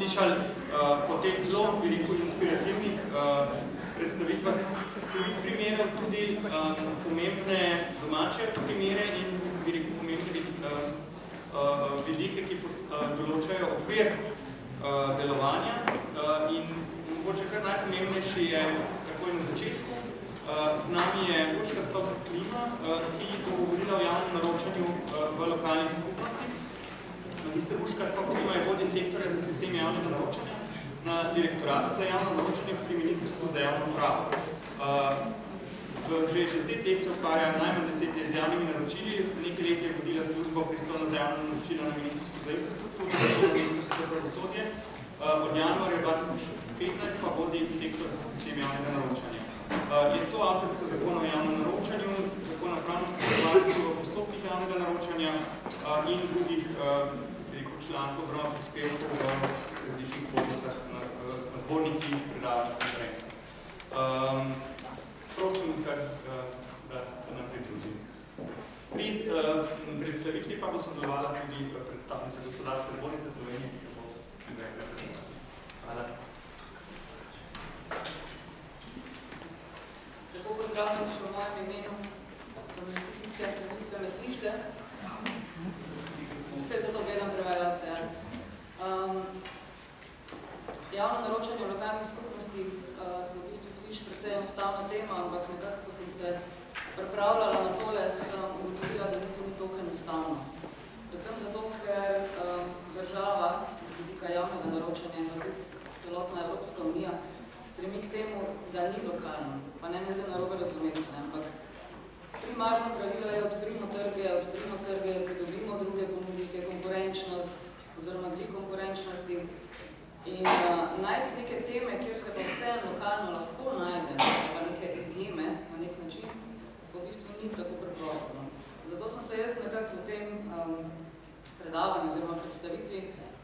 slišali po teh zelo, bi rekel, inspirativnih predstavitvah primerov, tudi pomembne domače primere in, bi rekel, pomembne vidike, ki določajo okvir delovanja. In mogoče kar najpomembnejši je takoj na začetku. Z nami je Urška Skok-Klima, ki bo govorila o javnem naročanju v lokalnih skupnostih. Magister Urška Skok-Klima je vodja sektorja za sistem javnega naročanja na direktoratu za javno naročanje pri Ministrstvu za javno upravo. Že 10 let se ukvarja, najmanj 10 let z javnimi naročili, nekaj let je vodila službo pristojno za javno naročilo na Ministrstvu za infrastrukturo, na Ministrstvu za pravosodje. Od januarja 2015 pa vodi sektor za sistem javnega naročanja. Je soavtorica zakona o javnem naročanju, zakona o pravnem varstvu v postopkih javnega naročanja in drugih člankov oziroma prispevkov v različnih zbornicah, na zborniki, predavanjih, konferencah. Prosim, da se nam pridruži. Pri predstavitvi pa bo sodelovala tudi predstavnica Gospodarske zbornice Slovenije, ki bo predstavila. Hvala. Tako pozdravljam še v mojem imenu, da me vsi da me slište. Vse zato gledam prevajalce. Javno naročanje v lokalnih skupnostih se v bistvu sliši precej enostavna tema, ampak nekako, ko sem se pripravljala na tole, sem ugotovila, da niti ni toliko enostavno. Predvsem zato, ker država z vidika javnega naročanja in tudi celotna Evropska unija stremi k temu, da ni lokalno, pa ne me zdaj narobe razumeti, ampak primarno pravilo je odprimo trge, pridobimo druge ponudnike, konkurenčnost oziroma dvig konkurenčnosti in najti neke teme, kjer se pa vse lokalno lahko najde, pa neke izjeme na nek način, v bistvu ni tako preprosto. Zato sem se jaz nekako v tem predavanju oziroma predstavitvi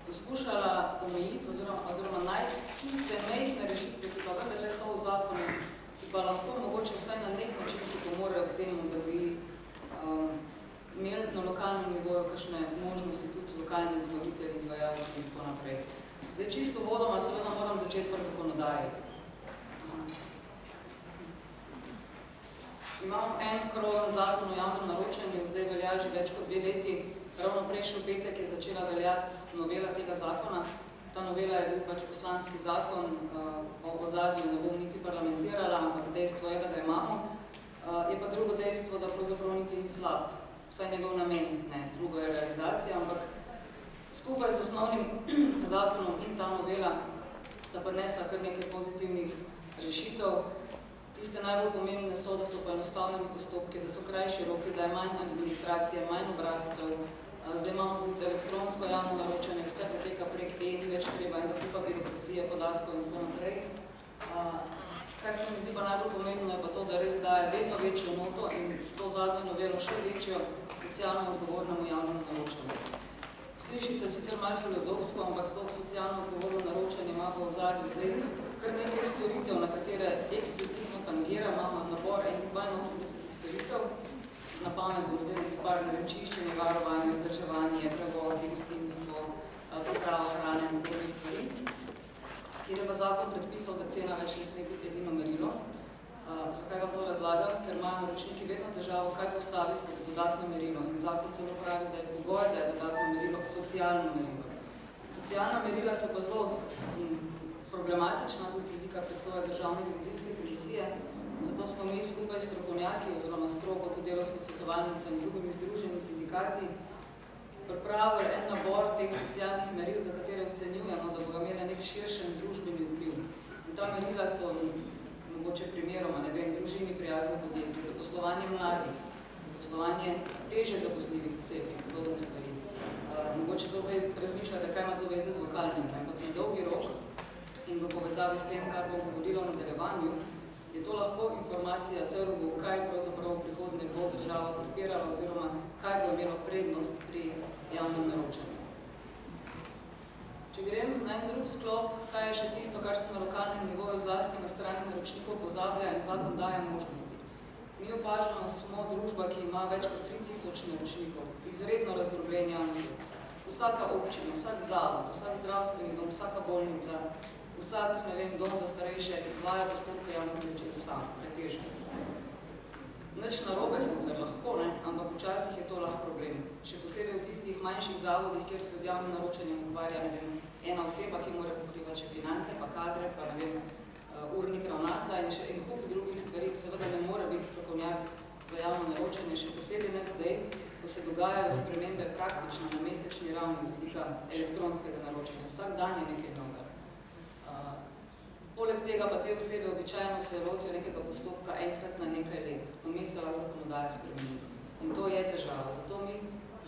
poskušala omejiti oziroma najti tiste mejhne rešitve, ki pa vendarle so v zakonu, ki pa lahko mogoče vsaj na nek način pomorejo k temu, da bi imeli na lokalnem nivoju kakšne možnosti tudi lokalni odložitelji, izvajalci in tako naprej. Zdaj, čisto vodoma seveda moram začeti pri zakonodaji. Imamo en kroven zakon o javnem naročanju, zdaj velja že več kot 2 leti. Ravno prejšnji petek je začela veljati novela tega zakona. Ta novela je bil pač poslanski zakon, o ozadju ne bom niti parlamentirala, ampak dejstvo je, da imamo. Je pa drugo dejstvo, da pravzaprav niti ni slab. Vsaj njegov namen, ne, drugo je realizacija, ampak skupaj z osnovnim zakonom in ta novela sta prinesla kar nekaj pozitivnih rešitev. Tiste najbolj pomembne so, da so poenostavljeni postopki, da so krajši roki, da je manj administracije, manj obrazcev. Zdaj imamo tudi elektronsko javno naročanje, vse poteka prek ni več treba in kupa birokracije, podatkov in tako naprej. Kar se mi zdi pa najbolj pomembno je pa to, da res daje vedno večjo noto in s to zadnjo novelo še večjo socialno odgovornemu javnemu naročanju. Sliši se sicer malo filozofsko, ampak to socialno odgovorno naročanje ima v ozadju zdaj kar nekaj storitev, na katere eksplicitno tangira, imamo nabor 82 storitev, na pamet bom zdaj nekaj par narečiščenje, varovanje, vzdrževanje, prevozi, gostinstvo, priprava hrane in druge stvari, kjer je pa zakon predpisal, da cena več ne sme biti edino merilo. Zakaj vam to razlagam? Ker imajo naročniki vedno težavo, kaj postaviti kot dodatno merilo. In zakon celo pravi, da je pogoj, da je dodatno merilo socialno merilo. Socialna merila so pa zelo problematična, tudi z vidika presoje Državne revizijske komisije. Zato smo mi skupaj s strokovnjaki oziroma stroko, tudi delovsko svetovalnico in drugimi združeni sindikati pripravili en nabor teh socialnih meril, za katere ocenjujemo, da bodo imeli nek širšen družbeni vpliv. In ta merila so mogoče primeroma, ne vem, družini prijazno podjetje, zaposlovanje mladih, zaposlovanje teže zaposljivih oseb in podobne stvari. Mogoče to zdaj razmišljate, kaj ima to veze z lokalnim, ampak na dolgi rok in do povezavi s tem, kar bom govorila o nadaljevanju, je to lahko informacija trgu, kaj pravzaprav v prihodnje bo država podpirala oziroma kaj bo imelo prednost pri javnem naročanju. Če grem na en drug sklop, kaj je še tisto, kar se na lokalnem nivoju zlasti na strani naročnikov pozablja in zakon daje možnosti. Mi opažamo, smo družba, ki ima več kot 3000 naročnikov, izredno razdrobljen javni. To vsaka občina, vsak zavod, vsak zdravstveni dom, vsaka bolnica, vsak, ne vem, dom za starejše izvaja postopke javnih naročil sam, pretežno. Nič narobe sicer lahko, ne? Ampak včasih je to lahko problem. Še posebej v tistih manjših zavodih, kjer se z javnim naročanjem ukvarja, ne vem, ena oseba, ki mora pokrivati še finance, pa kadre, pa ne vem, urnik ravnatla in še en kup drugih stvari, seveda ne more biti strokovnjak za javno naročanje, še posebej ne zdaj, ko se dogajajo spremembe praktično na mesečni ravni z vidika elektronskega naročanja. Vsak dan je nekaj novega. Poleg tega pa te osebe običajno se lotijo nekega postopka enkrat na nekaj let. Vmes se lahko zakonodaja spremeni. In to je težava. Zato mi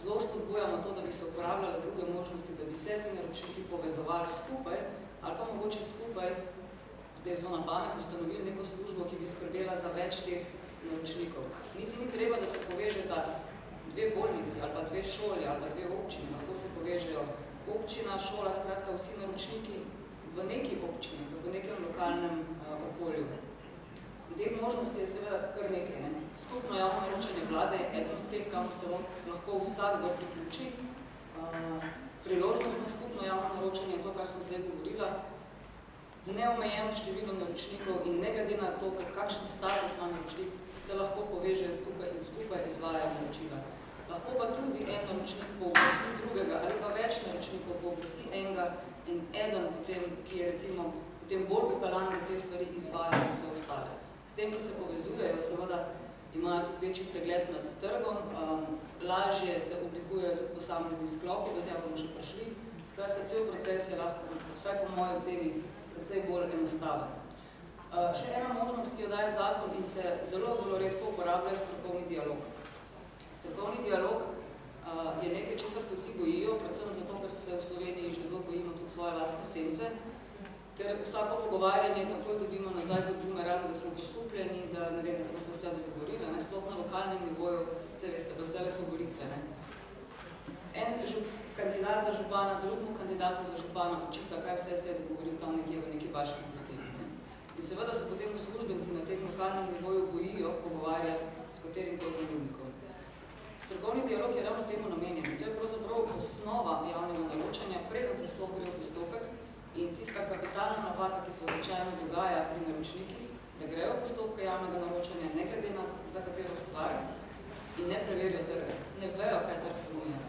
zelo spodbujamo to, da bi se uporabljale druge možnosti, da bi se ti naročniki povezovali skupaj ali pa mogoče skupaj, zdaj zelo na pamet, ustanovili neko službo, ki bi skrbela za več teh naročnikov. Niti ni treba, da se povežeta dve bolnici ali pa dve šoli ali pa dve občini. Lahko se povežejo občina, šola, skratka vsi naročniki v neki občini, v nekem lokalnem okolju. Teh možnosti je seveda kar nekaj. Ne? Skupno javno naročanje vlade je eden od teh, kam se lahko vsakdo priključi. Priložnostno skupno javno naročanje je to, kar sem zdaj govorila. Neomejeno število naročnikov in ne glede na to, kakšen status ima naročnik, se lahko povežejo skupaj in skupaj izvajajo naročila. Lahko pa tudi en naročnik pooblasti drugega ali pa več naročnikov pooblasti enega in eden potem, ki je recimo potem bolj upelan na te stvari, izvajajo vse ostale. S tem, ko se povezujejo, seveda imajo tudi večji pregled nad trgom, lažje se oblikujejo tudi posamezni sklopi, do tega bomo še prišli. Skratka, cel proces je lahko, vsaj po moji oceni, precej bolj enostaven. Še ena možnost, ki jo daje zakon in se zelo, zelo redko uporablja, je strokovni dialog. Strokovni dialog je nekaj, česar se vsi bojijo, predvsem zato, ker se v Sloveniji že zelo bojimo tudi svoje lastne sence, ker vsako pogovarjanje takoj dobimo nazaj kot bumerang, da smo podkupljeni, da ne vem, da smo se vse dogovorili, ne, sploh na lokalnem nivoju, se veste, pa zdaj so volitve, ne. En kandidat za župana, drugemu kandidatu za župana očita, kaj vse se je dogovoril tam nekje v neki vaški gostini. In seveda se potem uslužbenci na tem lokalnem nivoju bojijo pogovarjati s katerim ponudnikom. Strokovni dialog je ravno temu namenjen. To je pravzaprav osnova javnega naročanja, preden se sploh gre v postopek in tista kapitalna napaka, ki se običajno dogaja pri naročnikih, da grejo v postopke javnega naročanja, ne glede na za katero stvar in ne preverijo trge. Ne vejo, kaj trg ponuja.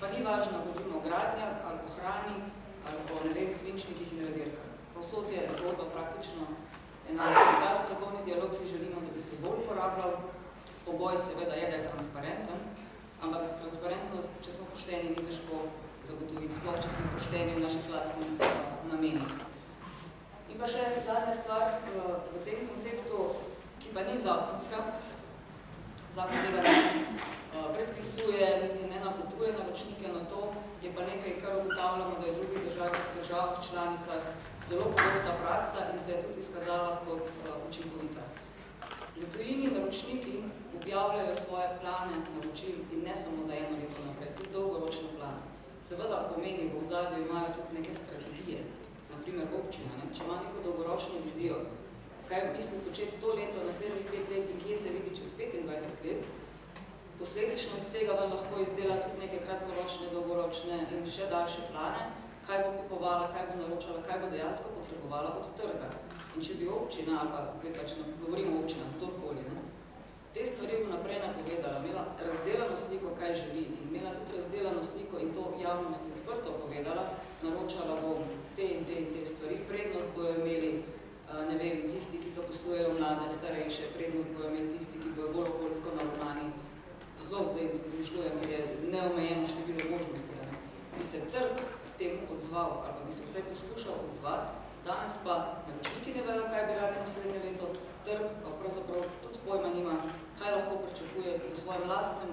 Pa ni važno, govorimo o gradnjah, ali o hrani, ali o, ne vem, svinčnikih in radirkah. Povsod je zgodba praktično enako. Ta strokovni dialog si želimo, da bi se bolj uporabljal. Pogoj seveda je, da je transparenten, ampak transparentnost, če smo pošteni, ni težko zagotoviti, sploh če smo pošteni v naših lastnih namenih. In pa še zadnja stvar v tem konceptu, ki pa ni zakonska, zakon tega ne predpisuje, niti ne napotuje naročnike na to, je pa nekaj, kar ugotavljamo, da je v drugih državah članicah zelo pogosta praksa in se je tudi izkazala kot učinkovita. V tujini naročniki objavljajo svoje plane naročil in ne samo za eno leto naprej, tudi dolgoročne plane. Seveda pomeni, v ozadju imajo tudi neke strategije, naprimer občina, ne? Če ima neko dolgoročno vizijo, kaj misli početi to leto, naslednjih 5 let in kje se vidi čez 25 let, posledično iz tega vam lahko izdela tudi neke kratkoročne, dolgoročne in še daljše plane, kaj bo kupovala, kaj bo naročala, kaj bo dejansko potrebovala od trga. In če bi občina, ali pa govorimo o občinah, kdorkoli, ne, te stvari vnaprej napovedala, imela razdelano sliko, kaj želi, in imela tudi razdelano sliko in to javnosti odprto povedala, naročala bom te in te stvari, prednost bojo imeli, ne vem, tisti, ki zaposlujejo mlade, starejše, prednost bojo imeli tisti, ki bojo bolj okoljsko naravnani. Zelo zdaj se zmišljujem, ker je neomejeno število možnosti. Ne. Bi se trg temu odzval, ali pa bi se vsaj poskušal odzvati, danes pa naročniki ne vejo, kaj bi radi naslednje leto, trg pa pravzaprav tudi pojma nima, kaj lahko pričakuje v svojem lastnem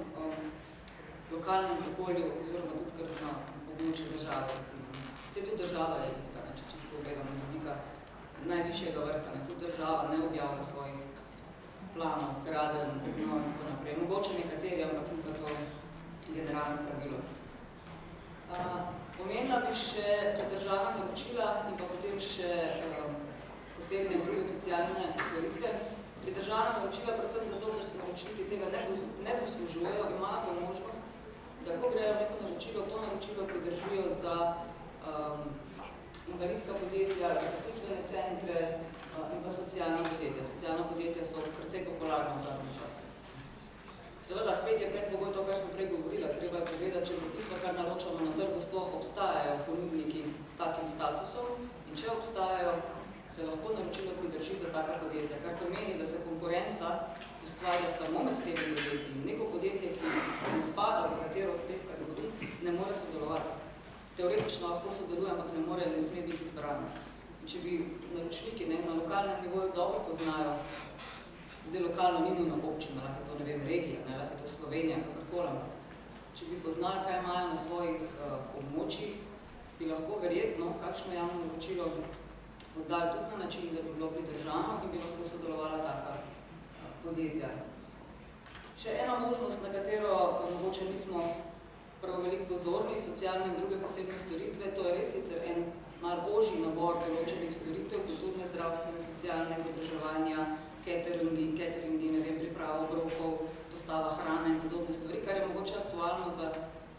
lokalnem okolju, oziroma tudi kar na območju države. Vse tudi država je ista, ne, če čisto pogledamo z vidika najvišjega vrha, ne, tudi država ne objavlja svojih planov, gradenj, no in tako naprej. Mogoče nekateri, ampak ni pa to generalno pravilo. Omenila bi še pridržana naročila in pa potem še posebne druge socialne storitve. Pridržana naročila predvsem zato, ker se naročniki tega ne poslužujejo, imajo možnost, da ko grejo neko naročilo, to naročilo pridržijo za invalidska podjetja, za poslužbene centre in pa socialna podjetja. Socialna podjetja so precej popularna v zadnjem času. Seveda, spet je predpogoj to, kar sem prej govorila, treba je povedati, če za tisto, kar naročamo na trgu, sploh obstajajo ponudniki s takim statusom in če obstajajo, se lahko naročilo pridrži za taka podjetja, kar pomeni, da se konkurenca ustvarja samo med temi podjetji. Neko podjetje, ki ne spada v katero od teh kategorij, ne more sodelovati. Teoretično lahko sodeluje, ampak ne more, ne sme biti izbrano. In če bi naročniki na lokalnem nivoju dobro poznajo, zdaj lokalno ni nujno občina, lahko je to, ne vem, regija, lahko je to Slovenija, kakorkoli. Če bi poznali, kaj imajo na svojih območjih, bi lahko verjetno kakšno javno naročilo oddali tudi na način, da bi bilo pridržano in bi lahko sodelovala taka podjetja. Še ena možnost, na katero mogoče nismo prav veliko pozorni, socialne in druge posebne storitve, to je res sicer en malo ožji nabor določenih storitev, kulturne, zdravstvene, socialne, izobraževanja, cateringi, ne vem, priprava obrokov, postava hrane in podobne stvari, kar je mogoče aktualno za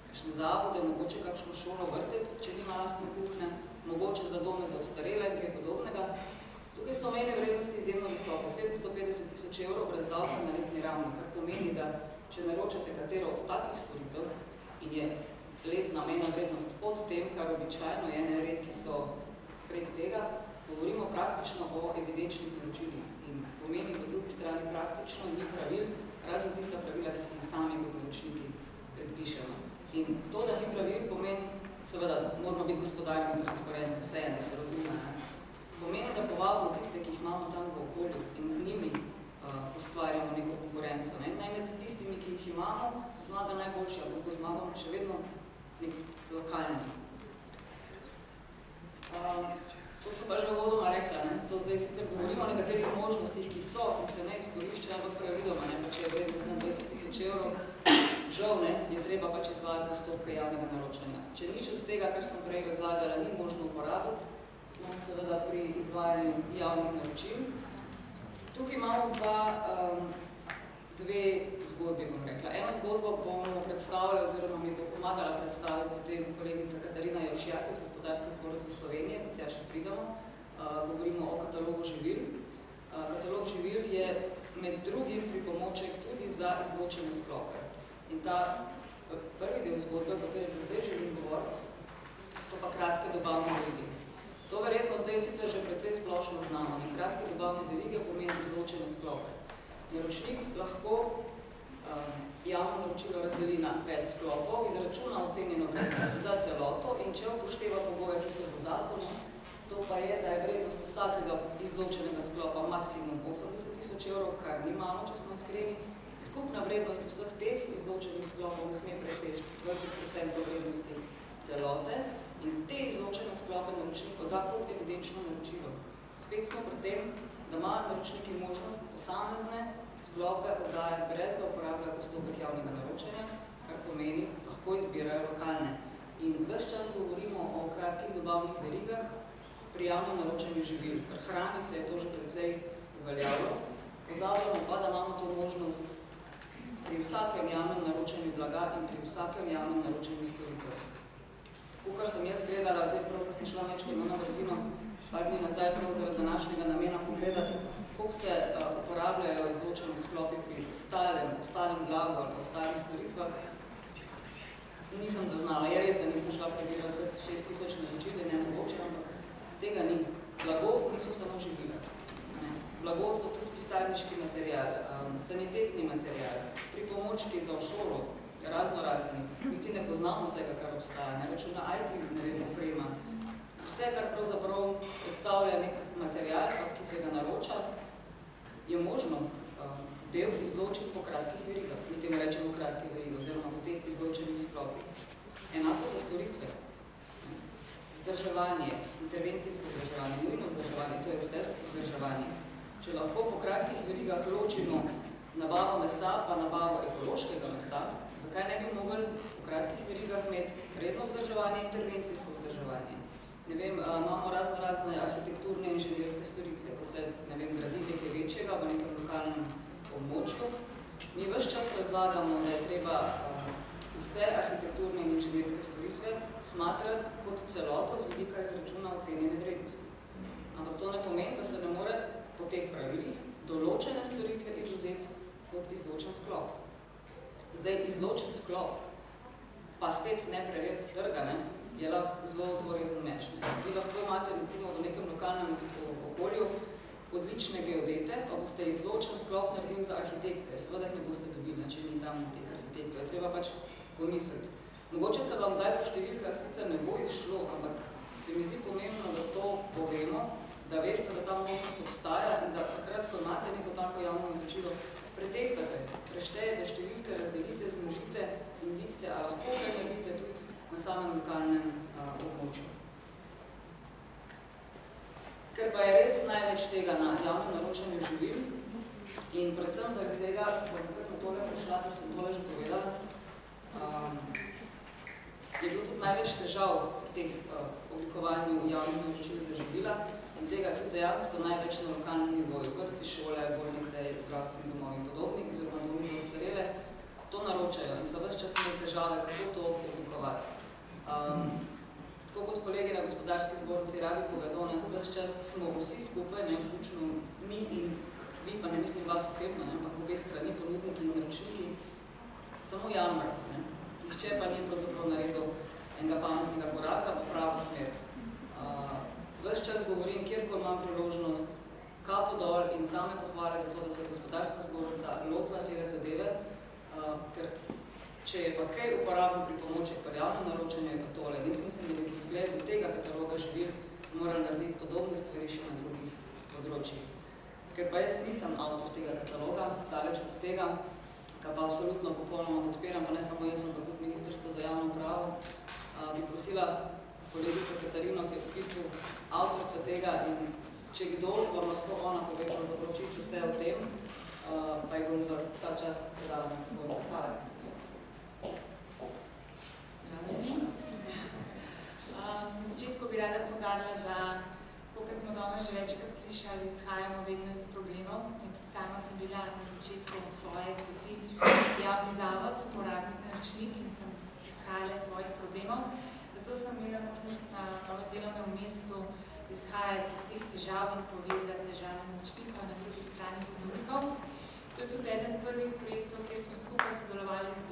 kakšne zavode, mogoče kakšno šolo, vrtec, če nima lastne kuhne, mogoče za dome za ostarele in kaj podobnega. Tukaj so mejne vrednosti izjemno visoke, 750 000 evrov brez davka na letni ravni, kar pomeni, da če naročate katero od takih storitev in je letna mejna vrednost pod tem, kar običajno je, redki so prek tega, govorimo praktično o evidenčnih naročilih in pomeni po drugi strani praktično ni pravil, razen tista pravila, ki se sami kot naročniki predpišemo. In to, da ni pravil, pomeni, seveda, moramo biti gospodarni in transparentni, vse da se razume. Pomeni, da povabimo tiste, ki jih imamo tam v okolju in z njimi ustvarjamo neko konkurenco. Naj med tistimi, ki jih imamo, zmaga najboljši, ali kako zmagamo še vedno nek lokalni. To sem pa že uvodoma rekla, to zdaj sicer govorimo o nekaterih možnostih, ki so in se ne izkoriščajo, ampak praviloma, pa če je vrednost na 20 000 evrov, žal je treba pač izvajati postopke javnega naročanja. Če nič od tega, kar sem prej razlagala, ni možno uporabiti, smo seveda pri izvajanju javnih naročil. Tukaj imamo dve zgodbi, bom rekla. Eno zgodbo bomo predstavljali, oziroma mi bo pomagala predstaviti potem kolegica Katarina Jevšijak iz Gospodarske zbornice Slovenije, do tja še pridemo. Govorimo o katalogu živil. Katalog živil je med drugim pripomoček tudi za izločene sklope. In ta prvi del zgodbe, o katerem zdaj želim govoriti, so pa kratke dobavne verige. To verjetno zdaj sicer že precej splošno znamo. Kratke dobavne verige pomeni izločene sklope. Naročnik lahko javno naročilo razdeli na 5 sklopov, izračuna ocenjeno vrednost za celoto in če upošteva pogoje, ki so v zakonu, to pa je, da je vrednost vsakega izločenega sklopa maksimum 80 000 evrov, kar ni malo, če smo iskreni. Skupna vrednost vseh teh izločenih sklopov ne sme preseči 20% vrednosti celote in te izločene sklope naročnik odda kot evidenčno naročilo. Spet smo pri tem, da ima naročniki možnost posamezne sklope oddaje brez da uporabljajo postopek javnega naročanja, kar pomeni, lahko izbirajo lokalne. In ves čas govorimo o kratkih dobavnih verigah pri javnem naročanju živil. Pri hrani se je to že precej uveljavilo. Pozabljamo pa, da imamo to možnost pri vsakem javnem naročanju blaga in pri vsakem javnem naročanju storitev. Kar sem jaz gledala, zdaj prav, ko sem šla nečkaj na brzino, par dni nazaj, prav zaradi današnjega namena pogledati, koliko se uporabljajo izločeni sklopi pri ostalem blagu ali ostalih storitvah, nisem zaznala. Je res, da nisem šla prebirati vseh 6000 naročil, ne mogoče, ampak tega ni. Blago niso samo živila. Blago so tudi pisarniški material, sanitetni material, pripomočki za v šolo, razno razni. Niti ne poznamo vsega, kar obstaja. Računa IT, ne vem, oprema. Vse, kar pravzaprav predstavlja nek material, ki se ga naroča, je možno del izločiti po kratkih verigah. Mi temu rečemo kratke verige, oziroma po teh izločenih sklopih. Enako za storitve. Vzdrževanje, intervencijsko vzdrževanje, nujno vzdrževanje, to je vse za vzdrževanje. Če lahko po kratkih verigah ločimo nabavo mesa pa nabavo ekološkega mesa, zakaj ne bi mogli po kratkih verigah imeti redno vzdrževanje in intervencijsko vzdrževanje? Ne vem, imamo razne arhitekturne in inženirske storitve, ko se, ne vem, gradi nekaj večjega v nekem lokalnem območju. Mi ves čas razlagamo, da je treba vse arhitekturne in inženirske storitve smatrati kot celoto z vidika izračuna ocenjene vrednosti. Ampak to ne pomeni, da se ne more po teh pravilih določene storitve izvzeti kot izločen sklop. Zdaj, izločen sklop, pa spet ne preveriti trga, je lahko zelo dvorezen meč. Vi lahko imate recimo v nekem lokalnem okolju odlične geodete, pa boste izločen sklop naredili za arhitekte. Seveda ne boste dobili, če ni tam teh arhitektov. Je treba pač pomisliti. Mogoče se vam daj po številkah sicer ne bo izšlo, ampak se mi zdi pomembno, da to povemo, da veste, da ta možnost obstaja in da takrat, ko imate neko tako javno naročilo, pretehtate, preštejete številke, razdelite, zmnožite in vidite, ali lahko kaj naredite tudi na samem lokalnem območju. Ker pa je res največ tega na javnem naročanju živil in predvsem zaradi tega, bom kar na tole prišla, ker sem tole že povedala, je bilo tudi največ težav pri teh oblikovanju javnih naročil za živila in tega tudi dejansko največ na lokalnem nivoju, vrtci, šole, bolnice, zdravstveni domovi in podobni, oziroma domovi za ostarele, to naročajo in so ves čas imeli težave, kako to oblikovati. Tako kot kolegi na gospodarski zbornici radi povedo, ves čas smo vsi skupaj, vključno mi in vi, pa ne mislim vas osebno, ampak obe strani, ponudniki in naročniki, samo jamrali. Nihče pa ni pravzaprav naredil enega pametnega koraka v pravo smer. Ves čas govorim, kjerkoli imam priložnost, kapo dol in same pohvale za to, da se je gospodarska zbornica lotila tega zadeve, ker če je pa kaj uporabno pri pomoček pri javnem naročanju, je pa tole. Jaz mislim, da bi v zgledu tega kataloga živil morali narediti podobne stvari še na drugih področjih. Ker pa jaz nisem avtor tega kataloga, daleč od tega, kar pa absolutno popolnoma podpiram, pa ne samo jaz, ampak tudi Ministrstvo za javno upravo, bi prosila kolegico Katarino, ki je v bistvu avtorica tega in če kdo, vam lahko ona pove pravzaprav čisto vse o tem, pa jih bom za ta čas predala na tako. Hvala. Na začetku bi rada poudarila, da, kot smo danes že večkrat slišali, izhajamo vedno iz problemov in tudi sama sem bila na začetku svoje poti javni zavod, uporabnik naročnik in sem izhajala svojih problemov. Zato sem imela možnost na novem delovnem mestu izhajati iz teh težav in povezati težave naročnikov na drugi strani ponudnikov. To je tudi eden prvih projektov, kjer smo skupaj sodelovali z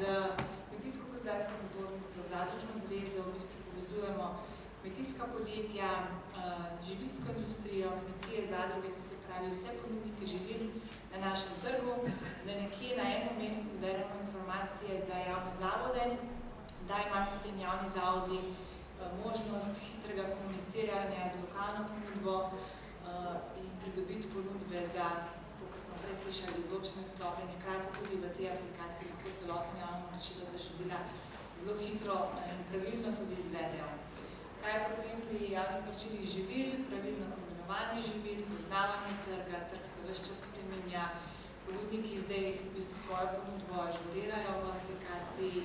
Kmetijsko-gozdarsko zbornico, Zadružno zvezo, v bistvu povezujemo kmetijska podjetja, živilsko industrijo, kmetije, zadruge, to se pravi vse ponudnike živil na našem trgu, da nekje na enem mestu zberemo informacije za javne zavode, da imajo potem javni zavodi možnost hitrega komuniciranja z lokalno ponudbo in pridobiti ponudbe za, kot smo prej slišali, izločene sklope in hkrati tudi v tej aplikaciji lahko celotno javno naročilo za živila zelo hitro in pravilno tudi izvedejo. Kaj je problem pri javnih naročilih živil? Pravilno pomenovanje živil, poznavanje trga, trg se ves čas spreminja, ponudniki zdaj v bistvu svojo ponudbo ažurirajo v aplikaciji,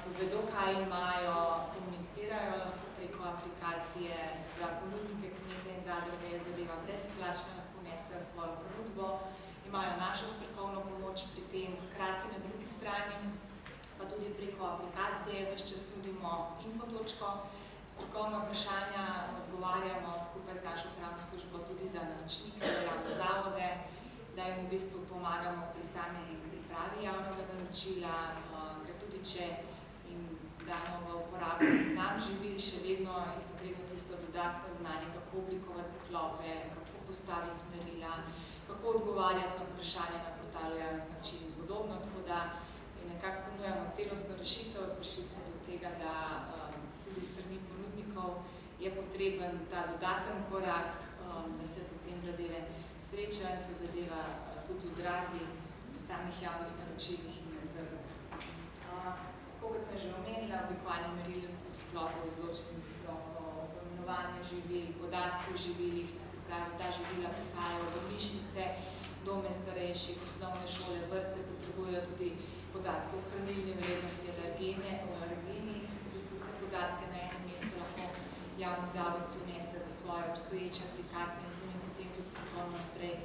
povedo, kaj imajo, komunicirajo lahko preko aplikacije, za ponudnike, kmete in zadruge je zadeva brezplačna, lahko nesejo svojo ponudbo, imajo našo strokovno pomoč pri tem, hkrati na drugi strani, pa tudi preko aplikacije, ves čas nudimo infotočko, strokovna vprašanja odgovarjamo skupaj z našo pravno službo tudi za naročnike, za javne zavode, da jim v bistvu pomagamo pri sami pripravi javnega naročila, ker tudi če jim damo v uporabo seznam živil, še vedno je potrebno tisto dodatno znanje, kako oblikovati sklope, kako postaviti merila, kako odgovarjati na vprašanja na portalu javnih naročil in podobno, tako da nekako ponujamo celostno rešitev, prišli smo do tega, da tudi strani ponudnikov je potreben ta dodaten korak, da se potem zadeve sreča in se zadeva tudi odrazi v samih javnih naročilih in na trgu. Kot sem že omenila, oblikovanje meril sklopov, izločenih sklopov, pomenovanje živil, podatki o živilih, to se pravi, ta živila prihajajo v bolnišnice, dome starejših, osnovne šole, vrtce potrebujejo tudi podatke o hranilni vrednosti, o alergenih, v bistvu vse podatke na enem mestu lahko javni zavod si vnese v svoje obstoječe aplikacije in z njim potem tudi strokovno naprej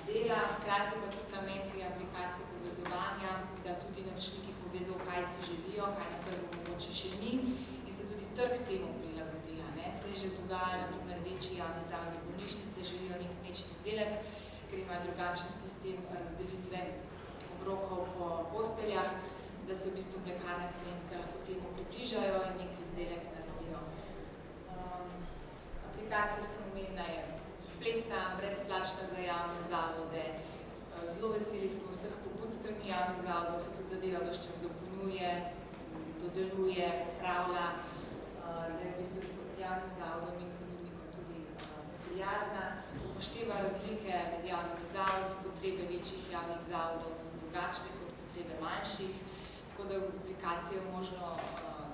dela, hkrati pa tudi namen te aplikacije povezovanja, da tudi naročniki povedo, kaj si želijo, kaj na trgu mogoče še ni in se tudi trg temu prilagodijo. Se je že dogajalo, na primer, večji javni zavodi bolnišnice želijo nek mlečni izdelek, ker imajo drugačen sistem razdelitve obrokov po posteljah, da se v bistvu mlekarne slovenske lahko temu približajo in nek izdelek naredijo. Aplikacija sem omenila je spletna, brezplačna za javne zavode. Zelo veseli smo vseh pobud strani javnih zavodov, se tudi zadeva ves čas dopolnjuje, dodeluje, popravlja, da je v bistvu javnim zavodom in ponudnikom tudi prijazna, upošteva razlike med javnimi zavodi, potrebe večjih javnih zavodov so drugačne kot potrebe manjših, tako da v aplikaciji je možno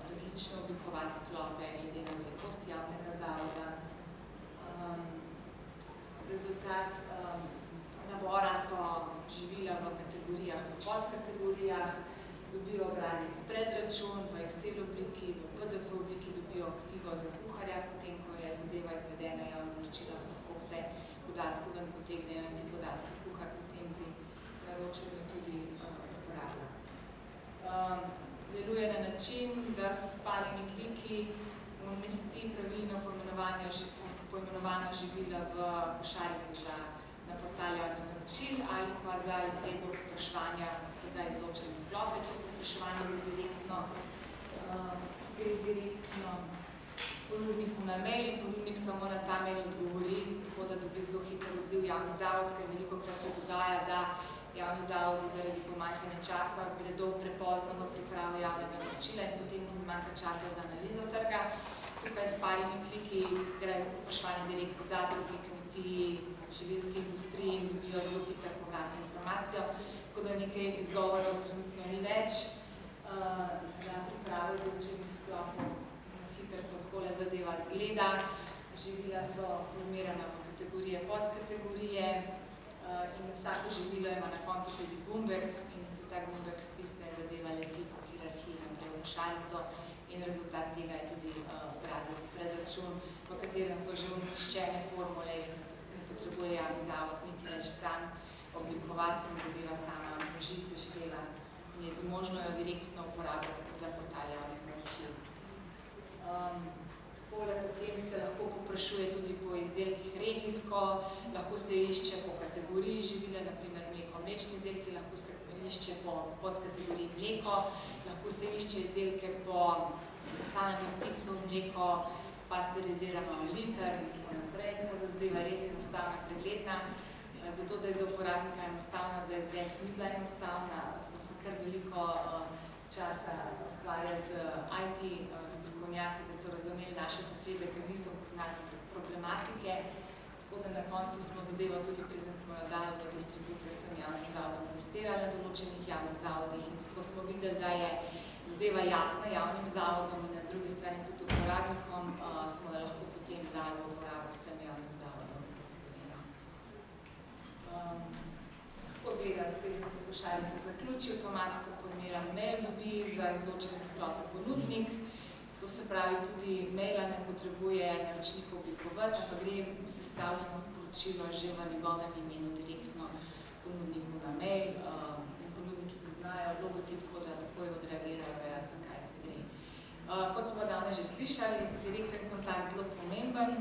različno oblikovati sklope glede na velikost javnega zavoda. Rezultat nabora so živila v kategorijah, v podkategorijah, dobijo granic predračun, v Excel obliki, v PDF obliki dobijo aktivo za kuharja, potem, ko je zadeva izvedena javna naročila, lahko vse podatke ven potegnejo in ti podatki kuhar potem pri naročanju tudi uporablja. Deluje na način, da s parimi kliki umesti pravilno poimenovana živila v košarico na portal javnih naročil ali pa za izvedbo povpraševanja za izločene sklope. To povpraševanje gre direktno ponudniku na mail in ponudnik samo na ta mail odgovori, tako da dobi zelo hiter odziv javni zavod, ker velikokrat se dogaja, da javni zavodi zaradi pomanjkanja časa gredo prepozno v pripravo javnega naročila in potem mu zmanjka časa za analizo trga. Tukaj s parimi kliki gre povpraševanje direktno zadrugi, kmetiji, živilski industriji in dobijo zelo hiter povratno informacijo, tako da nekaj izgovorov trenutno ni več za pripravo določenih sklopov. Hitrco takole zadeva zgleda, živila so formirana v kategorije, podkategorije in vsako živilo ima na koncu tudi gumbek in se ta gumbek stisne, zadeva leti po hierarhiji naprej v košarico in rezultat tega je tudi obrazec predračun, v katerem so že umeščene formule, ne potrebuje javni zavod niti več sam oblikovati in zadeva sama drži, sešteva in je možno jo direktno uporabljati za portal javnih naročil. Potem se lahko poprašuje tudi po izdelkih regijsko, lahko se išče po kategoriji živila, naprimer mleko, mlečni izdelki, lahko se išče po podkategoriji mleko, lahko se išče izdelke po samem artiklu mleko, pasterizirano liter in tako naprej, tako da zadeva res enostavna, pregledna. Zato, da je za uporabnika enostavna, za izres ni bila enostavna, smo se kar veliko časa ukvarjali z IT strokovnjaki, da so razumeli naše potrebe, ker niso poznali problematike. Tako da na koncu smo zadevo tudi preden smo jo dali v distribucijo vsem javnim zavodom testirali na določenih javnih zavodih in ko smo videli, da je zadeva jasna javnim zavodom in na drugi strani tudi uporabnikom, smo jo lahko potem dali v uporabo vsem javnim zavodom. Tako gledati, preden se košarica zaključi, avtomatsko formiran mail dobi za izločene sklope ponudnik. To se pravi, tudi maila ne potrebuje naročnika oblikovati, ampak gre sestavljeno sporočilo že v njegovem imenu direktno ponudniku na mail in ponudniki poznajo logotip, tako da takoj odreagirajo, za kaj se gre. Kot smo danes že slišali, direkten kontakt zelo pomemben,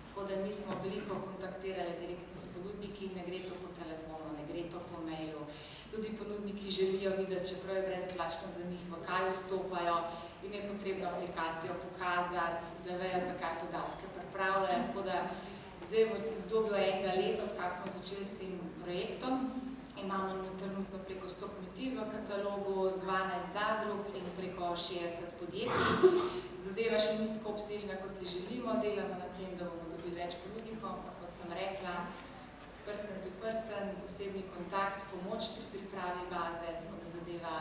tako da mi smo veliko kontaktirali direktno s ponudniki, ne gre to po telefonu, ne gre to po mailu. Tudi ponudniki želijo videti, čeprav je brezplačno za njih, v kaj vstopajo, jim je potrebno aplikacijo pokazati, da vejo, zakaj podatke pripravljajo. Tako da zdaj v obdobju enega leta, odkar smo začeli s tem projektom, imamo trenutno preko 100 kmetij v katalogu, 12 zadrug in preko 60 podjetij. Zadeva še ni tako obsežna, kot si želimo, delamo na tem, da bomo dobili več ponudnikov, ampak kot sem rekla, person to person, osebni kontakt, pomoč pri pripravi baze, tako da zadeva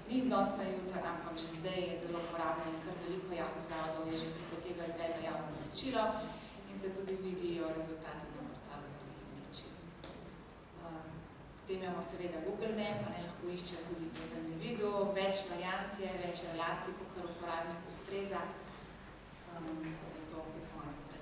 ni z danes na jutro, ampak že zdaj je zelo uporabna in kar veliko javnih zavodov je že preko tega izvedlo javno naročilo in se tudi vidijo rezultati na portalu javnih naročil. Potem imamo seveda Google Map, lahko iščejo tudi po zemljevidu, več variant je, več relacij, kakor uporabnik ustreza. To je z moje strani.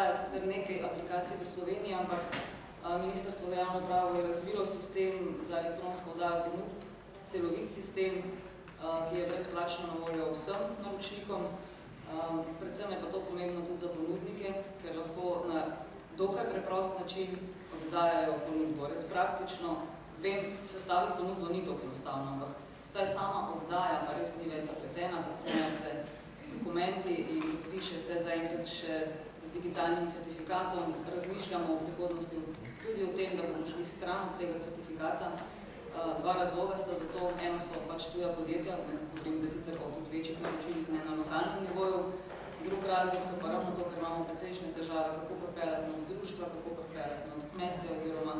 obstaja sicer nekaj aplikacij v Sloveniji, ampak Ministrstvo za javno upravo je razvilo sistem za elektronsko oddajo ponudb, celovit sistem, ki je brezplačno na voljo vsem naročnikom. Predvsem je pa to pomembno tudi za ponudnike, ker lahko na dokaj preprost način oddajajo ponudbo. Res praktično, vem, sestaviti ponudbo ni toliko enostavno, ampak vsaj sama oddaja pa res ni več zapletena, popolnajo se dokumenti in piše se zaenkrat še z digitalnim certifikatom. Razmišljamo v prihodnosti tudi o tem, da bomo šli stran od tega certifikata. Dva razloga sta za to. Eno so pač tuja podjetja, govorim zdaj sicer o tudi večjih naročilih, ne na lokalnem nivoju. Drug razlog so pa ravno to, ker imamo precejšnje težave, kako pripeljati na društva, kako pripeljati na kmete oziroma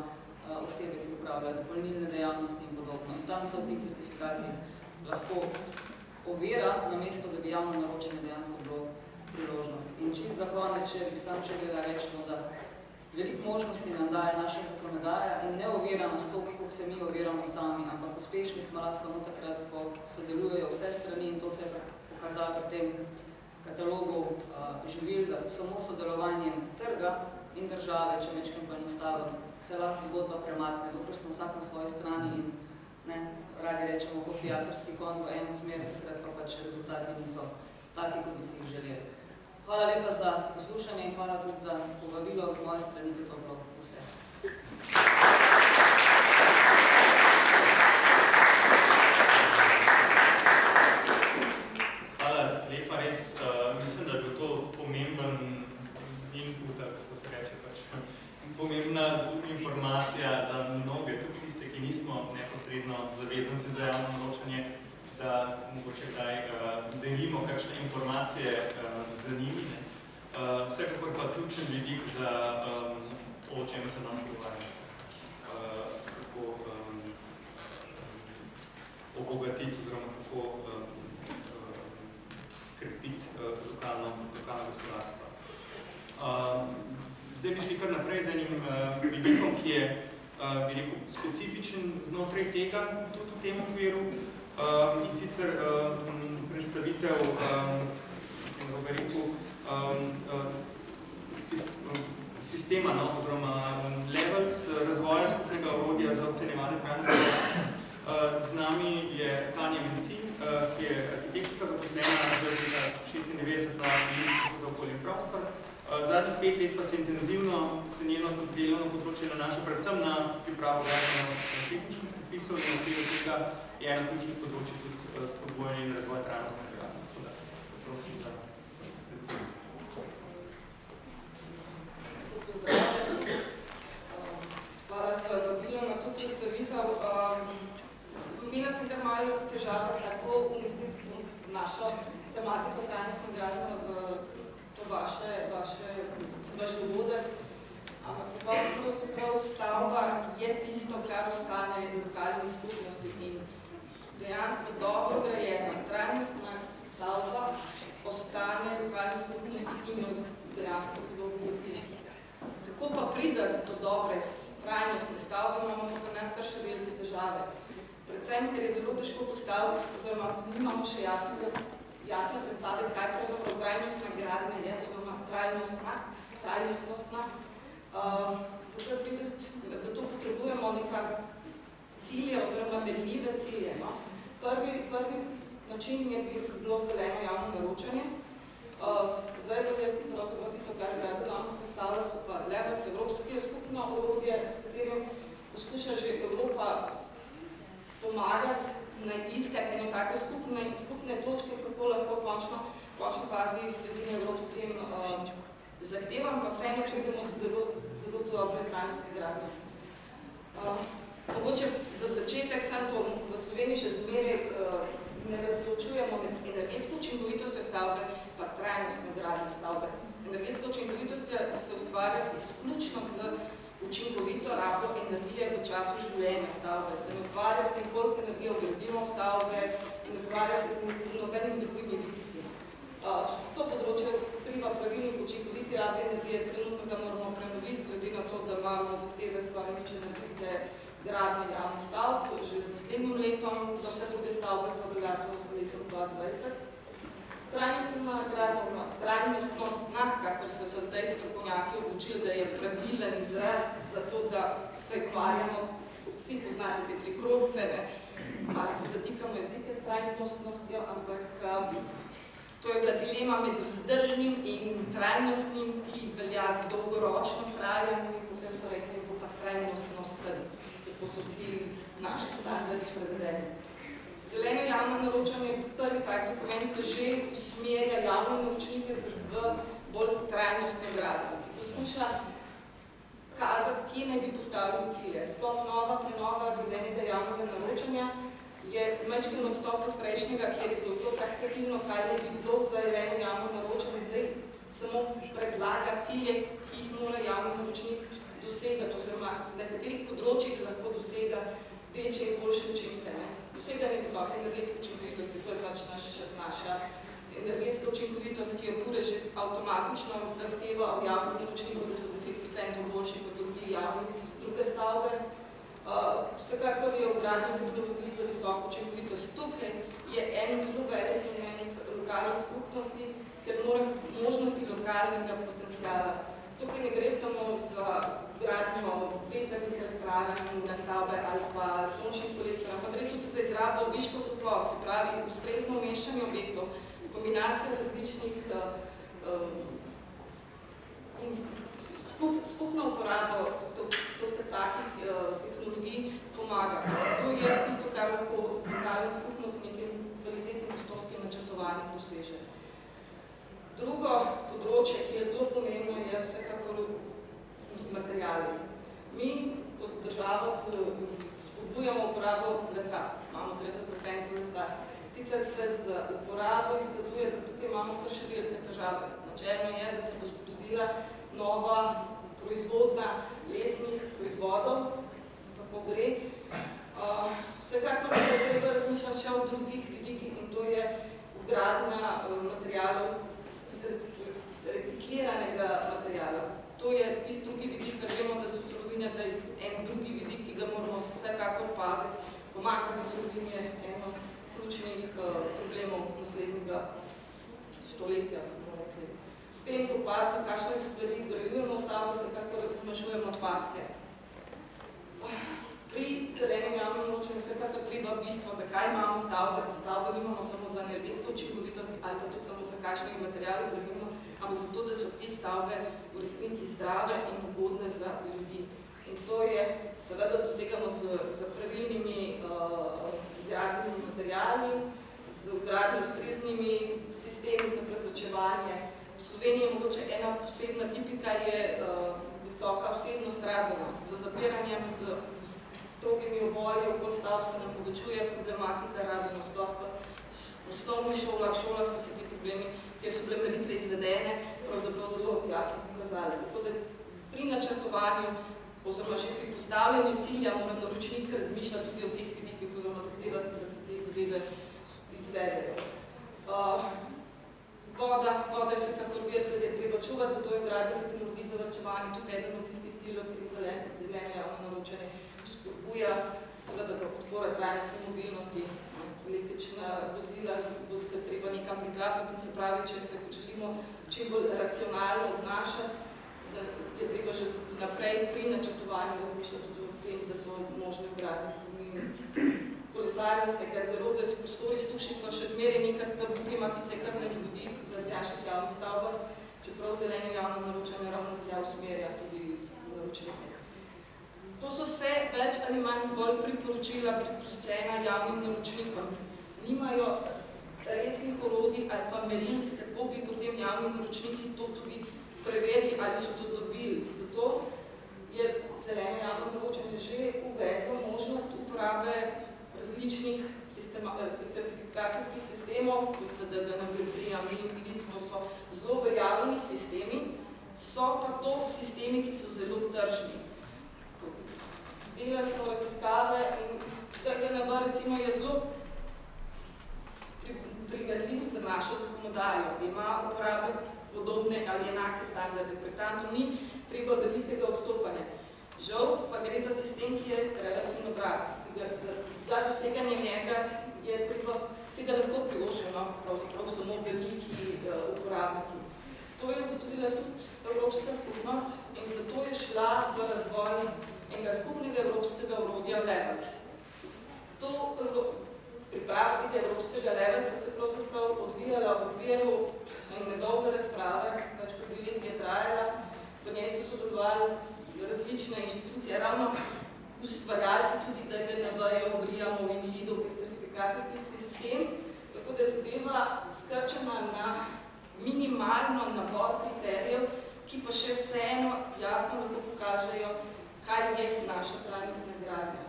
osebe, ki upravljajo dopolnilne dejavnosti in podobno. In tam so ti certifikati lahko ovira, namesto da bi javno naročenje dejansko bilo priložnost. In čisto za konec, če bi sam želela reči, da veliko možnosti nam daje naša zakonodaja in ne ovira nas to, kako se mi oviramo sami, ampak uspešni smo lahko samo takrat, ko sodelujejo vse strani in to se je pokazalo pri tem katalogu živil, da samo sodelovanjem trga in države, če večkrat poenostavim, se lahko zgodba premakne, dokler smo vsak na svoji strani in ne, radi rečemo kofijakarski konj v eno smer, takrat pa pač rezultati niso taki, kot bi si jih želeli. Hvala lepa za poslušanje in hvala tudi za povabilo z moje strani, da to bilo vse. Hvala lepa, res. Mislim, da je bil to pomemben input, kako se reče, pač pomembna informacija za mnoge, tudi tiste, ki nismo neposredno zavezanci za javno naročanje, da mogoče kdaj delimo kakšne informacije z njimi. Vsekakor pa ključen vidik za o čem se nas pogovarjamo. Kako obogatiti oziroma kako krepiti lokalno gospodarstvo. Zdaj bi šli kar naprej z enim vidikom, ki je bi rekel, specifičen znotraj tega, tudi v tem okviru. In sicer predstavitev sistema, oziroma levels razvoja skupnega orodja za ocenjevanje trajnosti. Z nami je Tanja Mencin, ki je arhitektka zaposlena z leta 96 na Ministrstvu za okolje in prostor. Zadnjih 5 let pa se intenzivno njeno delovno področje nanaša predvsem na pripravo tehničnih predpisov in okviru tega je ena ključnih področij tudi spodbujanje in razvoj trajnostnega gradnja. Prosim za predstavitev. Hvala za vabilo na to predstavitev. Imela sem kar malo težava tako umestiti našo tematiko trajnostne gradnje v vaš dogodek. Ampak pravzaprav stavba je tisto, kar ostane lokalni skupnosti in dejansko dobro grajena trajnostna stavba ostane lokalni skupnosti in jo dejansko zelo vodi. Kako pa pridati do dobre trajnostne stavbe, imamo pa pri nas kar še velike težave. Predvsem, ker je zelo težko postaviti, oziroma nimamo še jasne predstave, kaj pravzaprav trajnostna gradnja je, oziroma trajnostnostna. Zato potrebujemo neka cilje oziroma merljive cilje. Prvi način je bilo zeleno javno naročanje. Zdaj pa je pravzaprav tisto, kar je danes predstavlja, so pa levels evropske skupno orodje, s katerim poskuša že Evropa pomagati, iskati eno tako skupne točke, kako lahko v končni fazi sledimo evropskim zahtevam, pa vseeno pridemo zelo dobre trajnostne gradnje. Mogoče za začetek sem to v Sloveniji še zmeraj ne razločujemo med energetsko učinkovitostjo stavbe pa trajnostno gradnjo stavbe. Energetska učinkovitost se ukvarja izključno z učinkovito rabo energije v času življenja stavbe. Se ne ukvarja s tem, koliko energije vgradimo v stavbe, ne ukvarja se z nobenimi drugimi vidiki. To področje pokriva pravilnik učinkoviti rabe energije, trenutno ga moramo prenoviti, glede na to, da imamo zahteve skoraj nič energijske gradnje javnih stavb, že z naslednjim letom, za vse druge stavbe pa velja to z letom 2020. Trajnostnostna, kakor so zdaj strokovnjaki odločili, da je pravilen izraz za to, da se ukvarjamo, vsi poznate te tri krogce, ali se zatikamo jezike s trajnostnostjo, ampak to je bila dilema med vzdržnim in trajnostnim, ki velja z dolgoročno trajanjem in potem so rekli, bo pa trajnostnost, tako so vsi naši standardi prevedeni. Zeleno javno naročanje je prvi tak dokument, ki že usmerja javne naročnike v bolj trajnostno gradnjo, ki so skušala kazati, kje naj bi postavili cilje. Sploh prenova zelenega javnega naročanja je majčken odstop od prejšnjega, kjer je bilo zelo taksativno, kaj naj bi bilo za zeleno javno naročanje, zdaj samo predlaga cilje, ki jih mora javni naročnik dosegati, oziroma na katerih področjih lahko dosega večje in boljše učinke. Doseganje visoke energetske učinkovitosti, to je pač naša energetska učinkovitost, ki jo PURE že avtomatično zahteva od javnih naročnikov, da so 10% boljši kot druge stavbe. Vsekakor je vgradnja tehnologij za visoko učinkovitost. Tukaj je en zelo velik moment lokalne skupnosti, ker mora možnosti lokalnega potenciala. Tukaj ne gre samo za gradnjo vetrnih elektrarn na stavbe ali pa sončnih kolektorjev, ampak gre tudi za izrabo viškov toplot, se pravi ustrezno umeščanje objektov, kombinacija različnih in skupna uporaba takih tehnologij pomaga. To je tisto, kar lahko lokalna skupnost z nekim kvalitetnim prostorskim načrtovanjem doseže. Drugo področje, ki je zelo pomembno, je vsekakor materiali. Mi kot država spodbujamo uporabo lesa. Imamo 30% lesa. Sicer se z uporabo izkazuje, da tukaj imamo kar še velike težave. Načelno je, da se bo spodbudila nova proizvodnja lesnih proizvodov, kako gre. Vsekakor je treba razmišljati še o drugih vidikih in to je vgradnja materialov iz recikliranega materiala. To je tisti drugi vidik, ker vemo, da so surovine zdaj en drugi vidik, ki ga moramo vsekakor paziti. Pomanjkanje surovin je eno ključnih problemov naslednjega stoletja. S tem, ko pazimo, kakšne stvari vgrajujemo v stavbo, vsekakor zmanjšujemo odpadke. Pri zelenem javnem naročanju vsekakor treba bistvo, zakaj imamo stavbe, in stavbe nimamo samo za energetsko učinkovitosti ali pa tudi samo za kakšnega materiala grajujemo, ampak zato, da so te stavbe v resnici zdrave in ugodne za ljudi. In to je, seveda dosegamo z pravilnimi gradbenimi materiali, z vgradnjo ustreznimi sistemi za prezračevanje. V Sloveniji je mogoče ena posebna tipika, je visoka vsebnost radona. Z zapiranjem, z strogimi oboji okoli stavb se nam povečuje problematika radona. Sploh v osnovnih šolah so se ti problemi, kjer so bile meritve izvedene, pravzaprav zelo jasno pokazali. Tako da pri načrtovanju, oziroma že pri postavljanju cilja, mora naročnik razmišljati tudi o teh vidikih, oziroma zahtevati, da se te zadeve izvedejo. Voda je vsekakor vir, da je treba čuvati, zato je vgradnja tehnologij za varčevanje tudi eden od tistih ciljev, ki je zeleno javno naročanje spodbuja, seveda podpora trajnostne mobilnosti, električna vozila bo se treba nekam priklapiti, in se pravi, če se želimo čim bolj racionalno obnašati, je treba že naprej pri načrtovanju razmišljati tudi o tem, da so možne vgradnje pomilnic. Kolesarnice, garderobe, prostori, stuši so še zmeraj nekaj tabu tema, ki se kar ne zgodi v tjaših javnih stavbah, čeprav zeleno javno naročanje ravno tja usmerja tudi naročnike. To so vse več ali manj bolj priporočila priprostjena javnim naročnikom. Nimajo resnih orodij ali pa meril, s kako bi potem javni naročniki to tudi preverili ali so to dobili. Zato je zeleno javno naročanje že uvedlo možnost uporabe različnih certifikacijskih sistemov, kot da ga nabrija, to so zelo uveljavljeni sistemi, so pa to sistemi, ki so zelo tržni. Delali smo raziskave in DGNB recimo je zelo primerljiv za našo zakonodajo, ima uporabe podobne ali enake standarde, projektantov ni treba velikega odstopanja. Žal pa gre za sistem, ki je relativno drag. Za doseganje njega je treba si ga lahko privoščijo, no, pravzaprav samo veliki uporabniki. To je ugotovila tudi Evropska skupnost in zato je šla v razvoj enega skupnega evropskega orodja Levels. Priprava tega evropskega Levelsa se pravzaprav odvijala v okviru ene dolge razprave, več kot 2 leti je trajala. V njej so sodelovali različne inštitucije, ravno ustvarjalci tudi DGNB-jev, BRIAM-ov in LID-ov, teh certifikacijskih sistem, tako da je zadeva skrčena na minimalno nabor kriterijev, ki pa še vseeno jasno lahko pokažejo, kaj je naša trajnostna gradnja.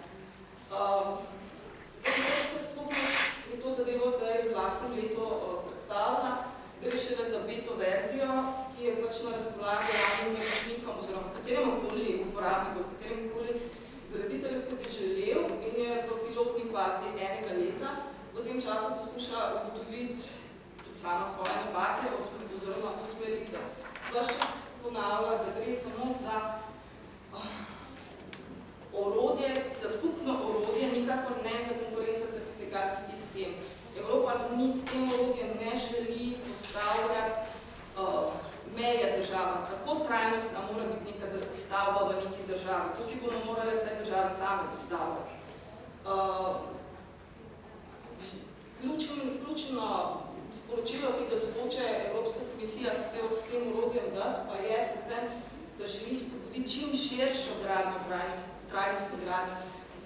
Evropska skupnost je to zadevo zdaj v lastnem letu predstavila, gre še za beto verzijo, ki je pač na razpolago javnim naročnikom oziroma kateremkoli uporabniku, kateremkoli graditelju, ki bi želel in je v pilotni fazi enega leta. V tem času poskuša ugotoviti tudi sama svoje napake oziroma usmeritve. Ves čas ponavlja, da gre samo za orodje, za skupno orodje, nikakor ne za konkurenca certifikacijskih schem. Evropa s tem orodjem ne želi postavljati meje država, kako trajnostna mora biti neka stavba v neki državi. To si bomo morali vse države same postavljati. Ključno sporočilo, ki ga hoče Evropska komisija s tem orodjem dati, pa je predvsem, da želi spodbuditi čim širšo gradnjo, trajnostno gradnjo.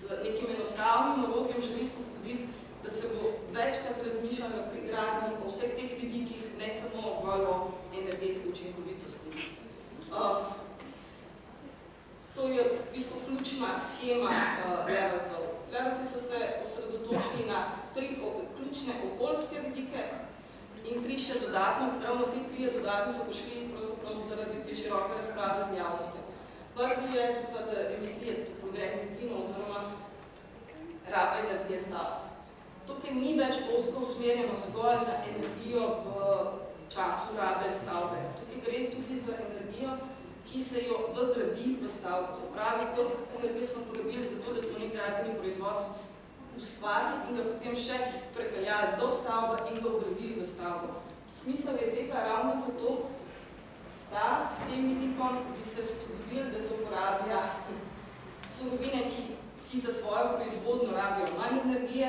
Z nekim enostavnim orodjem želi spodbuditi, da se bo večkrat razmišljalo pri gradnji o vseh teh vidikih, ne samo o energetski učinkovitosti. To je v bistvu ključna schema Levelsov. Levelsi so se osredotočili na 3 ključne okoljske vidike in 3 še dodatno, ravno te 3 dodatno so pošli pravzaprav zaradi te široke razprave z javnostjo. Prvi je seveda emisije toplogrednih plinov oziroma raba energije stavb. Tukaj ni več ozko usmerjeno zgolj na energijo v času rabe stavbe. Tukaj gre tudi za energijo, ki se jo vgradi v stavbo. Se pravi, koliko energije smo porabili za to, da smo nek gradbeni proizvod ustvarili in ga potem še prepeljali do stavba in ga vgradili v stavbo. Smisel je tega ravno zato, da s tem vidikom bi se spodbudili, da se uporablja surovine, ki za svojo proizvodno rabijo manj energije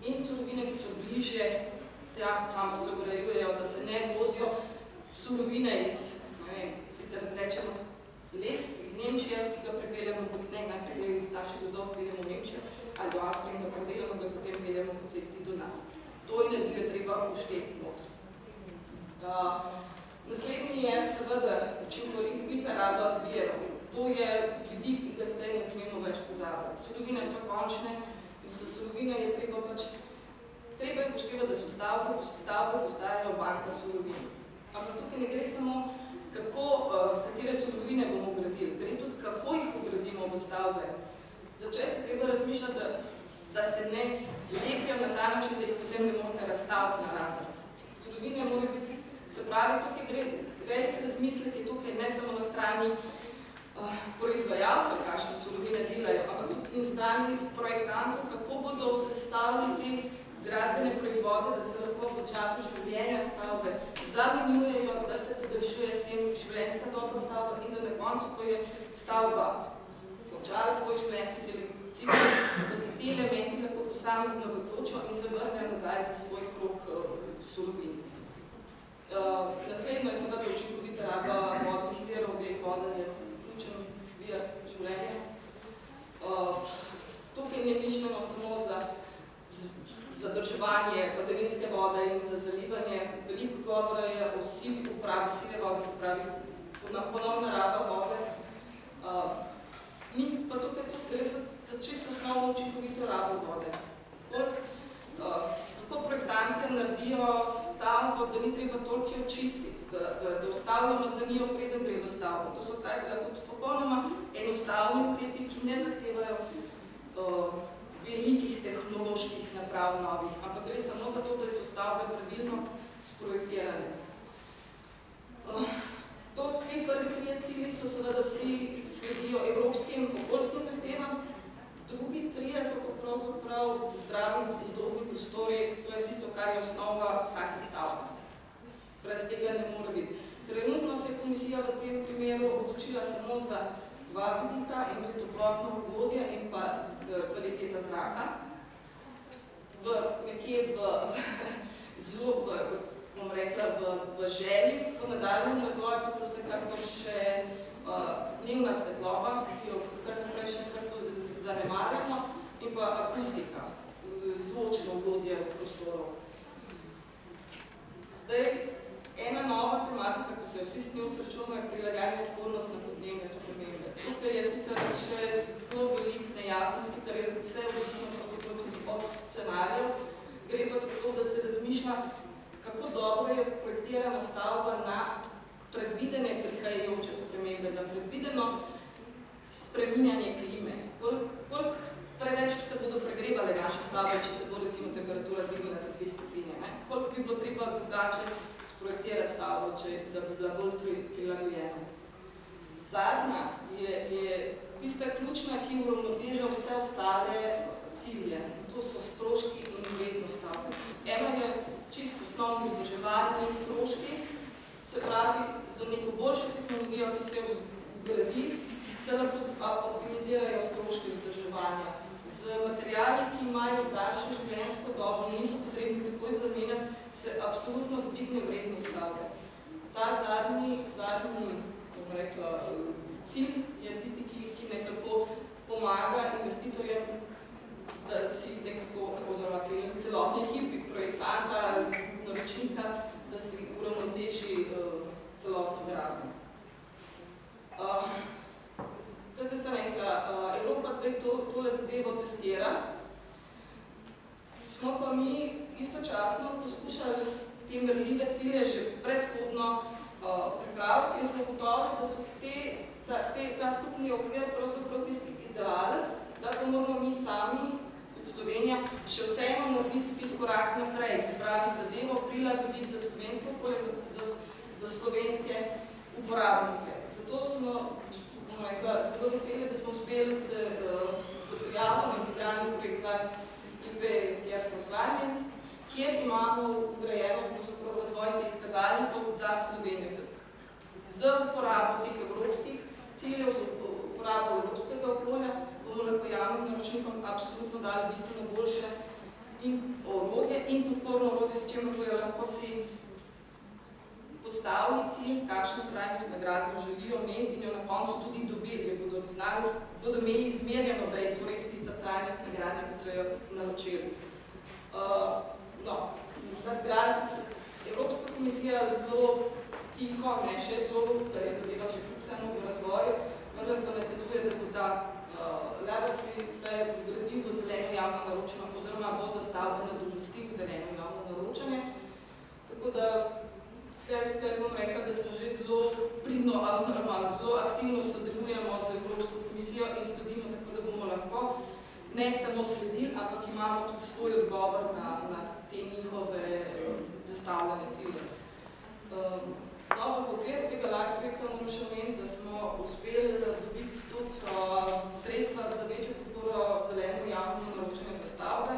in surovine, ki so bližje tam, kamor se vgrajujejo, da se ne vozijo surovine iz, ne vem, sicer rečemo les iz Nemčije, ki ga prepeljamo, najprej iz naših gozdov peljamo v Nemčijo ali do Avstrije in ga predelamo, ga potem peljamo po cesti do nas. To energijo treba ušteti noter. Naslednji je seveda učinkovita raba virov. To je vidik, ki ga zdaj ne smemo več pozabiti. Surovine so končne in za surovine je treba upoštevati, da so stavbe postajajo banka surovin. Ampak tukaj ne gre samo katere surovine bomo gradili, gre tudi, kako jih ugradimo v stavbe. Začeti treba razmišljati, da se ne lepijo na ta način, da jih potem ne morate razstaviti na razred. Surovine morajo biti, se pravi, tukaj gre razmisliti tukaj ne samo na strani proizvajalcev, kakšne surovine delajo, ampak tudi na strani projektantov, kako bodo sestavili te gradbene proizvode, da se lahko v času življenja stavbe zamenjujejo, da se podaljšuje s tem življenjska doba stavbe in da na koncu, ko je stavba končala svoj življenjski cikl, da se te elementi lahko posamezno odločijo in se vrnejo nazaj v svoj krog surovin. Naslednjo je seveda učinkovita raba vodnih virov, voda je ključen vir življenja. Tukaj je mišljeno samo za zadrževanje padavinske vode in za zalivanje. Veliko govora je o uporabi sive vode, se pravi ponovna raba vode. Mi pa tukaj gre za čisto osnovno učinkovito rabo vode. Kako projektanti naredijo stavbo, da ni treba toliko očistiti, da ustavljamo za njo, preden gre v stavbo. To so lahko popolnoma enostavni ukrepi, ki ne zahtevajo velikih tehnoloških naprav novih, ampak gre samo za to, da so stavbe pravilno sprojektirane. Te prvi 3 cilji so seveda vsi sledijo evropskim okoljskim zahtevam. Drugi trije so pa pravzaprav zdravi udobni prostori, to je tisto, kar je osnova vsake stavbe. Brez tega ne more biti. Trenutno se je komisija v tem primeru odločila samo za dva vidika, in to je toplotno okolje in pa kvaliteta zraka. Nekje zelo, bom rekla, v želji po nadaljnjem razvoju pa sta vsekakor še dnevna svetloba, ki jo kar naprej še zanemarjamo, in pa akustika, zvočno okolje v prostoru. Zdaj, ena nova tematika, ki se vsi s njo srečujemo, je prilagajanje odpornost na podnebne spremembe. Tukaj je sicer še zelo veliko nejasnosti, kar je vse odvisno od scenarijev. Gre pa za to, da se razmišlja, kako dobro je projektirana stavba na predvidene prihajajoče spremembe, na predvideno spreminjanje klime. Koliko preveč se bodo pregrevale naše stavbe, če se bo recimo temperatura dvignila za 2 stopinje? Koliko bi bilo treba drugače sprojektirati stavbo, da bi bila bolj prilagojena? Zadnja je tista ključna, ki uravnoteža vse ostale cilje. To so stroški in vrednost stavbe. Eno je čisto osnovni vzdrževalni stroški, se pravi, z neko boljšo tehnologijo, ki se vgradi, se lahko optimizirajo stroški vzdrževanja. Z materiali, ki imajo daljše življenjsko dobo, niso potrebni takoj zamenjati, se absolutno dvigne vrednost stavbe. Ta zadnji, bom rekla, cilj je tisti, ki nekako pomaga investitorjem, da si nekako, oziroma celotni ekipi, projektanta, naročnika, da si uravnoteži celotno gradnjo. Zdaj, da sem rekla, Evropa zdaj tole zadevo testira. Smo pa mi istočasno poskušali te merljive cilje že predhodno pripraviti in smo gotovi, da so ta skupni okvir pravzaprav tisti ideal, da pa moramo mi sami kot Slovenija še vseeno narediti tisti korak naprej, se pravi zadevo prilagoditi za slovensko okolje, za slovenske uporabnike. Zato smo, bom rekla, zelo veseli, da smo uspeli se prijaviti na integralni projekt IPTF for Climate, kjer imamo ugrajeno razvoj teh kazalnikov za Slovenijo. Z uporabo teh evropskih ciljev, z uporabo evropskega okolja, bomo lahko javnim naročnikom absolutno dali bistveno boljše orodje in podporno orodje, s čemer bojo lahko si postavili cilj, kakšno trajnostno gradnjo želijo imeti in jo na koncu tudi dobili, bodo znali, bodo imeli izmerjeno, da je to res tista trajnostna gradnja, kot so jo naročili. Evropska komisija zelo tiho, ne še zelo, da je zadeva še vsemu v razvoju, vendar pa nakazuje, da bo ta Leversi se vgradil v zeleno javno naročanje, oziroma bo za stavbe nadomestil zeleno javno naročanje. Tako da, tukaj bom rekla, da smo že zelo pridno, zelo aktivno sodelujemo z Evropsko komisijo in sledimo, tako da bomo lahko ne samo sledili, ampak imamo tudi svoj odgovor na te njihove zastavljene cilje. V okviru tega LIFE projekta moram še omeniti, da smo uspeli dobiti tudi sredstva za večjo podporo zeleno javno naročanje za stavbe,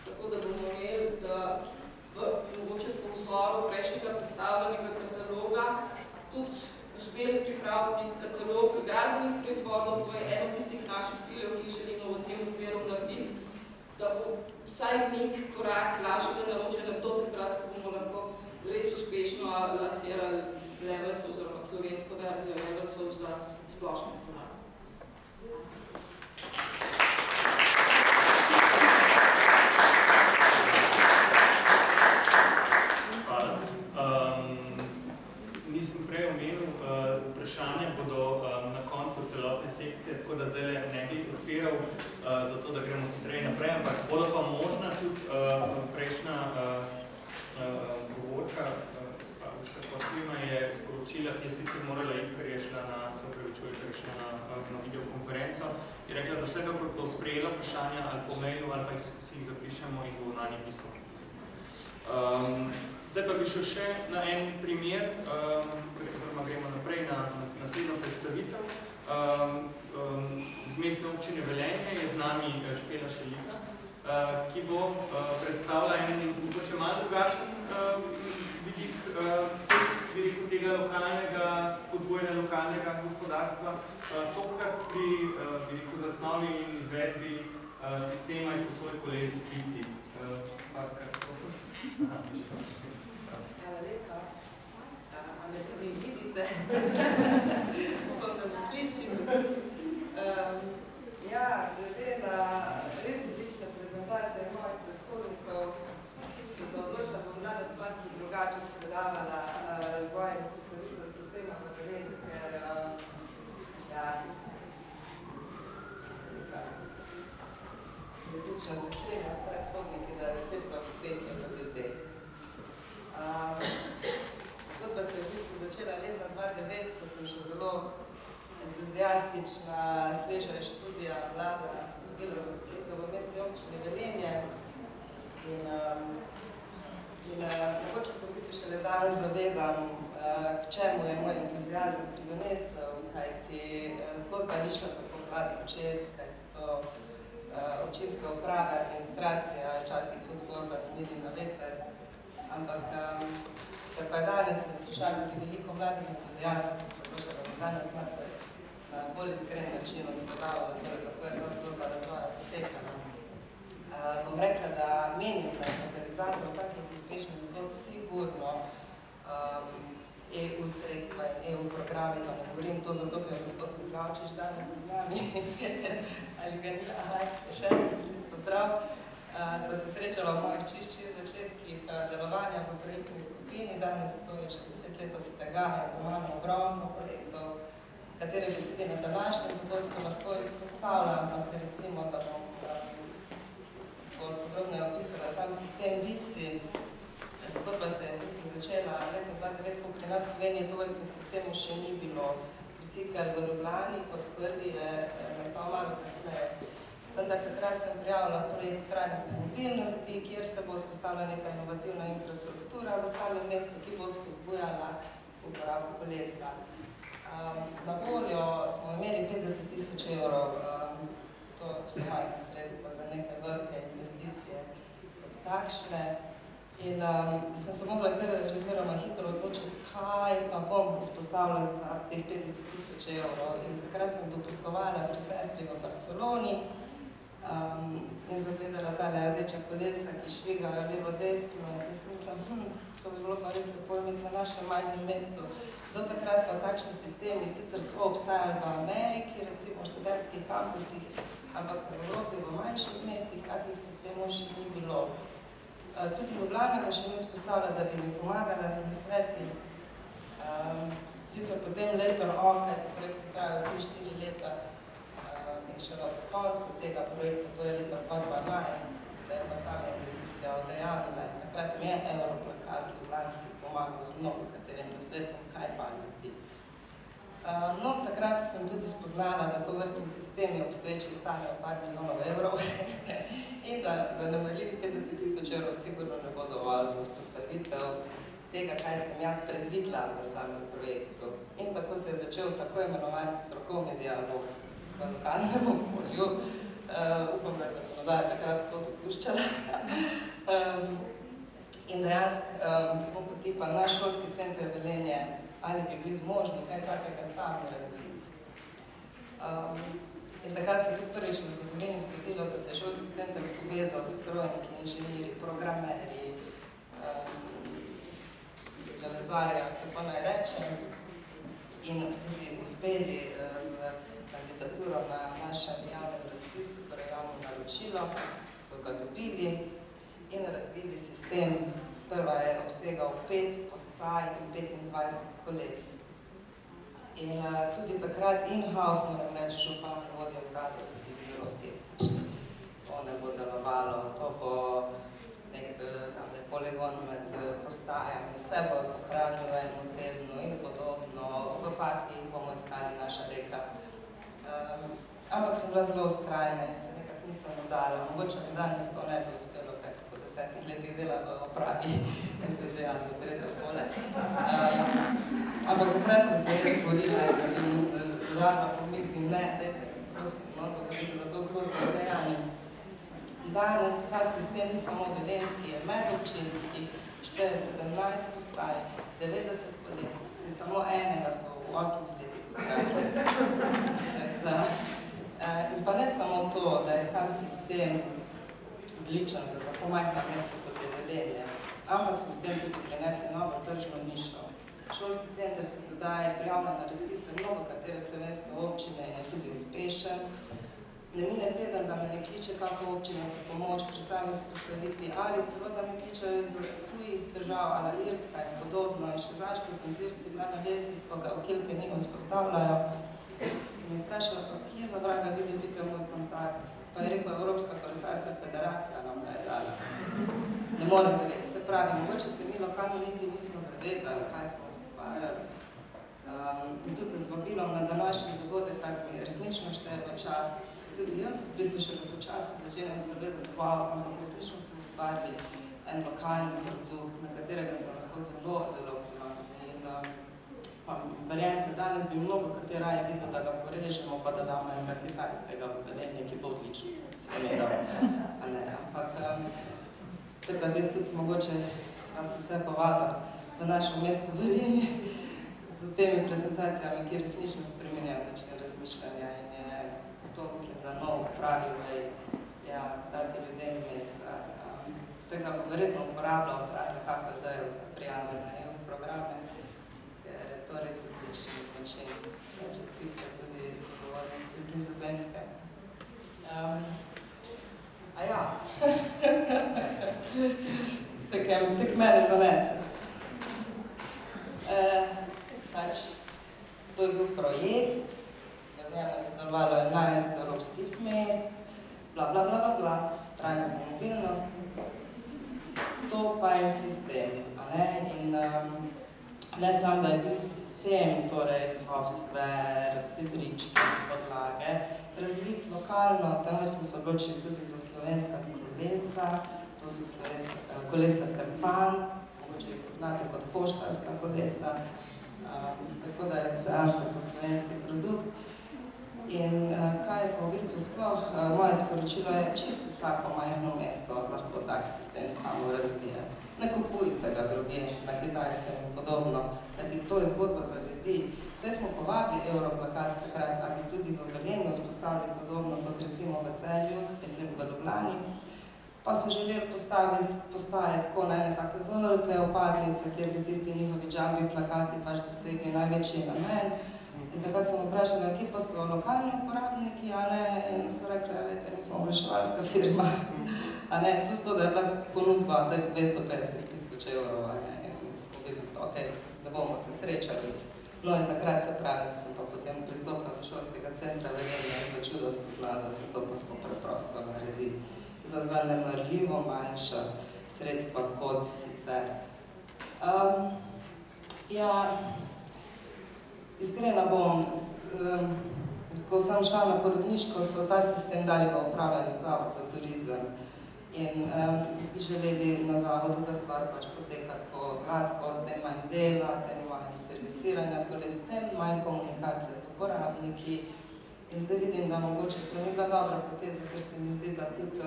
tako da bomo imeli, da mogoče po vzoru prejšnjega predstavljenega kataloga tudi uspeli pripraviti nek katalog gradbenih proizvodov, to je eno tistih naših ciljev, ki želimo v tem okviru narediti, da bo vsaj nek korak lažjega naročanja do takrat, ko bomo lahko res uspešno lansirali Levelsov, oziroma slovensko verzijo Levelsov za splošno uporabo. Hvala. Nisem prej omenil, vprašanja bodo na koncu celotne sekcije, tako da zdaj ne bi odpiral, zato da gremo hitreje naprej, ampak bodo pa možna tudi prejšnja govorka, Uška Sportlima je sporočila, ki je sicer morala iti, ker je šla na videokonferenco, je rekla, da vsekakor bo sprejela vprašanja ali po mailu, ali pa si jih zapišemo in bo na njih pismo. Zdaj pa bi šel še na en primer, oziroma gremo naprej na naslednjo predstavitev. z mestne občine Velenje je z nami Špela Šelika, ki bo predstavila en mogoče malo drugačen vidik tega lokalnega, spodbujanja lokalnega gospodarstva, tokrat pri zasnovi in izvedbi sistema izposoje koles Bici. Hvala lepa. A me tudi vidite? Upam, da me slišim. Ja, glede na res odlične prezentacije mojih predhodnikov, ki se odločila, bom danes pa si drugače predavala razvoj in vzpostavitev sistema v Velenju, ker resnično se strinjam s predhodniki, da recepcija uspetja v ljudeh. Zgodba se je v bistvu začela leta 2009, ko sem še zelo entuzijastična, sveža študija vlada dobila zaposlitev v mestni občini Velenje. In mogoče se v bistvu šele danes zavedam, k čemu je moj entuzijazem pridonesel, kajti zgodba ni šla tako gladko čez, kajti to občinska uprava, administracija, včasih tudi borba zmeri na veter. Ampak, ker pa je danes poslušala tudi veliko mladih entuzijastov, sem se odločila, da danes malce na bolj iskren način odpodavala, torej kako je ta zgodba razvoja potekala. Bom rekla, da menim, da je katalizator takih uspešnih zgodb sigurno EU sredstva in EU programi, pa ne govorim to zato, ker je gospod Miklavčič danes med nami, ali ga ni, še pozdrav. Sva se srečala v mojih čiščih začetkih delovanja v projektni skupini, danes to je še 10 let od tega, je za mano ogromno projektov, katere bi tudi na današnjem dogodku lahko izpostavila, ampak recimo, da bom bolj podrobno opisala sam sistem VISI. Zgodba se je v bistvu začela leta 2009, ko pri nas v Sloveniji tovrstnih sistemov še ni bilo. Bicikl v Ljubljani kot prvi je nastal malo kasneje. Vendar takrat sem prijavila projekt trajnostne mobilnosti, kjer se bo vzpostavila neka inovativna infrastruktura v samem mestu, ki bo spodbujala uporabo kolesa. Na voljo smo imeli 50 000 evrov, to so majhna sredstva za neke velike investicije kot takšne. In sem se mogla razmeroma hitro odločiti, kaj pa bom vzpostavila za teh 50 000 evrov. In takrat sem dopustkovala pri sestri v Barceloni in zagledala tale rdeča kolesa, ki švigajo levo desno. In sem si mislila, to bi bilo pa res lepo imeti na našem majhnem mestu. Do takrat pa takšni sistemi sicer so obstajali v Ameriki, recimo v študentskih kampusih, ampak v Evropi, v manjših mestih, takih sistemov še ni bilo. Tudi Ljubljana ga še ni vzpostavila, da bi mi pomagala z nasveti. Sicer potem later on, kajti projekt trajajo 3-4 leta in še do koncu tega projekta, to je leta 2012, se je pa sama investicija odejavila in takrat mi je Europlakat Ljubljanski pomagal z mnogo katerim nasvetom, kaj paziti. No, takrat sem tudi spoznala, da to vrstni sistemi obstoječi stanejo par milijonov evrov in da zanemarljivi 50 000 evrov sigurno ne bo dovolj za vzpostavitev tega, kaj sem jaz predvidela v samem projektu. In tako se je začel tako imenovani strokovni dialog v lokalnem okolju. Upam, da je zakonodaja takrat to dopuščala. In dejansko smo potipali naš šolski center Velenje, ali bi bili zmožni kaj takega sami razviti. In takrat se je tudi prvič v zgodovini zgodilo, da se je šolski center povezal s strojniki, inženirji, programerji, železarja, tako naj rečem, in tudi uspeli z kandidaturo na našem javnem razpisu, torej javno naročilo, so ga dobili in razvili sistem. Sprva je obsegal 5 postaj in 25 koles. In tudi takrat in-house, moram reči, župan vodja urada so bili zelo skeptični. To ne bo delovalo, to bo nek poligon med postajami, vse bo pokradlo v enem tednu in podobno, v Paki bomo iskali naša reka. Ampak sem bila zelo vztrajna in se nekako nisem udala. Mogoče mi danes to ne bi uspelo, kaj tako 10 letih dela v opravi entuzijazem, gre takole. Ampak takrat sem se res borila in udarno pomislim, ne, dajte, prosim, no, da govorite, da to zgodbo dejanje. Danes ta sistem ni samo velenski, je medobčinski, šteje 17 postaj, 90 koles, in samo enega so v 8 letih ukradli. In pa ne samo to, da je sam sistem odličen za tako majhna mesta kot je Velenje, ampak smo s tem tudi prinesli novo tržno nišo. Šolski center se sedaj prijavlja na razpise mnogo katere slovenske občine in je tudi uspešen. Ne mine teden, da me ne kliče kako občina za pomoč pri sami vzpostavitvi ali celo, da me kličejo iz tujih držav, ali Irska in podobno. In še zaško sem z Irci bila na vezi, ko ga okilke njim vzpostavljajo. Sem jih vprašala, pa kje za vraga vi dobite moj kontakt? Pa je rekel, Evropska kolesarska federacija nam ga je dala. Ne morem vedeti, se pravi, mogoče se mi lokalno niti nismo zavedali, kaj smo ustvarjali. In tudi z vabilom na današnji dogodek, tak mi resnično šteje v čas. Tudi jaz v bistvu še počasi začenjam zavedati, ampak resnično smo ustvarili en lokalni produkt, na katerega smo lahko zelo, zelo ponosni. In verjamem, danes bi mnogo katera je videl, da ga porežemo, pa da damo enega kitajskega v Velenje, ki bo odlično smeral. Ampak, tako da bi tudi mogoče vas vse povabila v našo mesto Velenje z temi prezentacijami, ki resnično spremenjajo način razmišljanja in je to, mislim, da nov pravi vej, ja, dati ljudem mesta. Tako da bo verjetno uporabljal kako idejo za prijave na EU programe, ker je to res odlični način. Vse čestitke tudi sogovornici iz Nizozemske. Tek mene zanese. To je bil projekt, v njem je sodelovalo 11 evropskih mest, trajnostna mobilnost. To pa je sistem, in ne samo, da je bil sistem, torej software, stebričke, podlage, razvit lokalno, temveč smo se odločili tudi za slovenska kolesa, to so kolesa Krpan, mogoče jih poznate kot poštarska kolesa, tako da je dejansko to slovenski produkt. In kaj je pa v bistvu sploh, moje sporočilo je, čisto vsako majhno mesto lahko tak sistem samo razvije. Ne kupujte ga drugje, na Kitajskem in podobno, kajti to je zgodba za ljudi. Vse smo povabili Europlakat takrat, a bi tudi v Velenju vzpostavili podobno kot recimo v Celju, mislim v Ljubljani, pa so želeli postaviti tako na ene take velike opadnice, kjer bi tisti njihovi džambi plakati pač dosegli največji namen. In takrat sem vprašala, kje pa so lokalni uporabniki, in so rekli, mi smo oglaševalska firma, plus to, da je bila ponudba 250 000 evrov, in smo videli, ok, da bomo se srečali. No in takrat se pravi, sem pa potem pristopila do šolskega centra Velenje in za čudo spoznala, da se to poslo preprosto naredi za zanemarljivo manjša sredstva kot sicer. Iskrena bom, ko sem šla na porodniško, so ta sistem dali v upravljanju Zavod za turizem in bi želeli na zavodu, da stvar pač poteka tako gladko, tem manj dela, tem manj servisiranja, tem manj komunikacije z uporabniki. In zdaj vidim, da mogoče to ni bila dobra poteza, ker se mi zdi, da tudi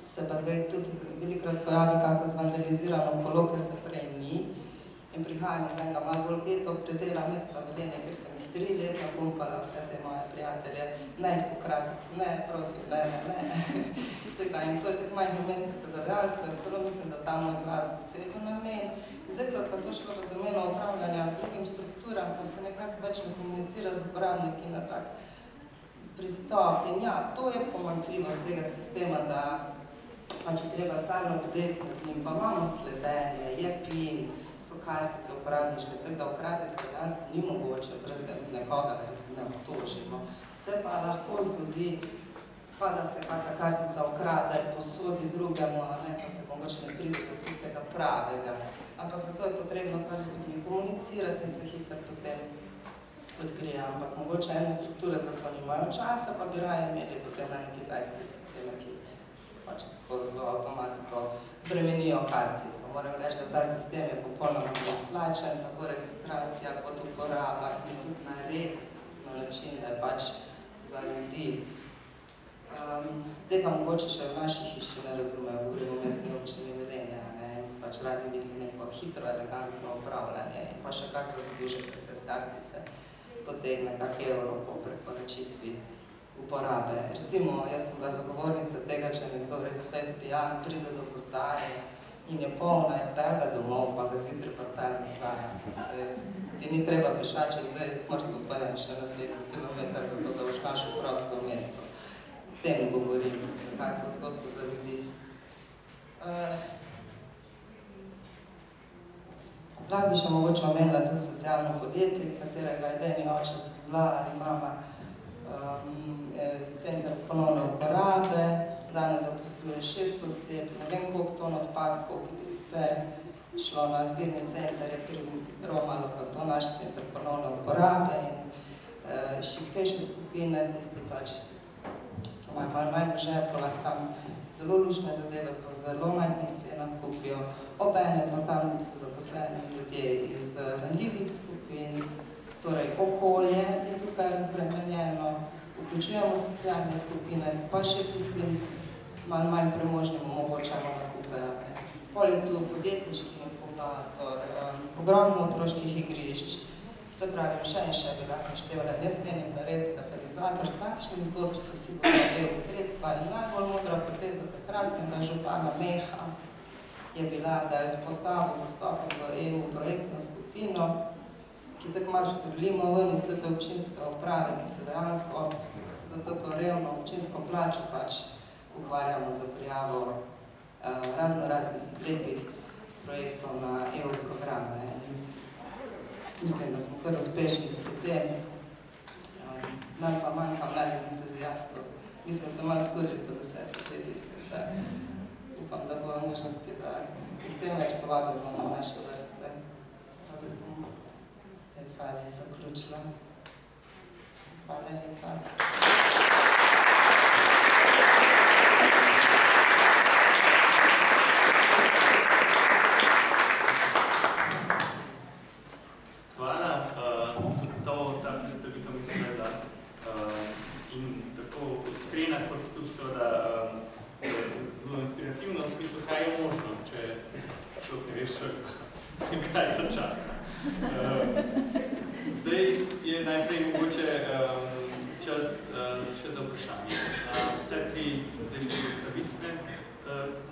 se pa zdaj tudi velikrat pojavi kako zvandalizirano kolo, ker se prej ni. In prihajam iz enega malo bolj geto predela mesta Velenje, ker sem jih 3 leta pumpala vse te moje prijatelje. Ne jih pokratiti, ne, prosim, ne. In to je tako majhno mestece, da dejansko, celo mislim, da ta moj glas dosegel namen. Zdaj, ko pa to šlo v domeno upravljanja drugim strukturam, pa se nekako več ne komunicira z uporabniki na tak pristop. In ja, to je pomanjkljivost tega sistema, da če treba stalno vedeti nad njim, pa imamo sledenje, je PIN, so kartice uporabniške, tako da ukraditi dejansko ni mogoče, brez da nekoga ne obtožimo. Se pa lahko zgodi, pa da se kakšna kartica ukrade, posodi drugemu, pa se mogoče ne pride do tistega pravega. Ampak zato je potrebno kar s ljudmi komunicirati in se hitro potem odkrije. Ampak mogoče ene strukture za to nimajo časa, pa bi raje imeli potem ene kitajske sisteme, ki pač tako zelo avtomatsko bremenijo kartico. Moram reči, da ta sistem je popolnoma brezplačen, tako registracija kot uporaba in tudi nared na način, da je pač za ljudi. Tega mogoče še v naši hiši ne razumejo, govorimo o mestni občini Velenja, pač radi videli neko hitro, elegantno upravljanje in pa še kak zaslužek, da se z kartice potegne kak evro po prekoračitvi uporabe. Recimo, jaz sem bila zagovornica tega, če nekdo res fest pijan, pride do postaje in je polna in pelga domov, pa ga zjutraj pripelj nazaj. Ti ni treba pešače, zdaj moraš to peljem še naslednji kilometer, zato da boš našel prosto mesto. Tem govorim, zakaj to zgodbo za ljudi. Lahko bi še mogoče omenila tudi socialno podjetje, katerega edini oče sem bila ali mama, center ponovne uporabe, danes zaposluje 6 oseb, ne vem koliko ton odpadkov, ki bi sicer šlo na zbirni center, je romalo pa to naš center ponovne uporabe in šibkejše skupine, tisti pač, ki imajo malo manj v žepu, lahko tam zelo lušne zadeve po zelo manjnih cenah kupijo, obene pa tam so zaposleni ljudje iz ranljivih skupin, torej okolje je tukaj razbremenjeno, vključujemo socialne skupine, pa še tistim manj premožnim omogočamo nakupe. Pol je tu podjetniški inkubator, ogromno otroških igrišč, se pravi, še in še bi lahko števila. Jaz menim, da res katalizator takšnih zgodb so sigurno del sredstva in najbolj modra poteza takratnega župana Meha je bila, da je vzpostavil z vstopom v EU projektno skupino, ki tako malo štrlimo ven iz tete občinske uprave, ki se dejansko za to revno občinsko plačo pač ukvarjamo za prijavo raznih lepih projektov na EU programe. Mislim, da smo kar uspešni pri tem. Nam pa manjka mladih entuzijastov. Mi smo se malo skurili po 10 letih, upam, da bo možnosti, da jih tem več povabimo na naše vrste. Pa bi bom v tej fazi zaključila. Hvala lepa. Zdaj je najprej mogoče čas še za vprašanje. Vse tri zdajšnje predstavitve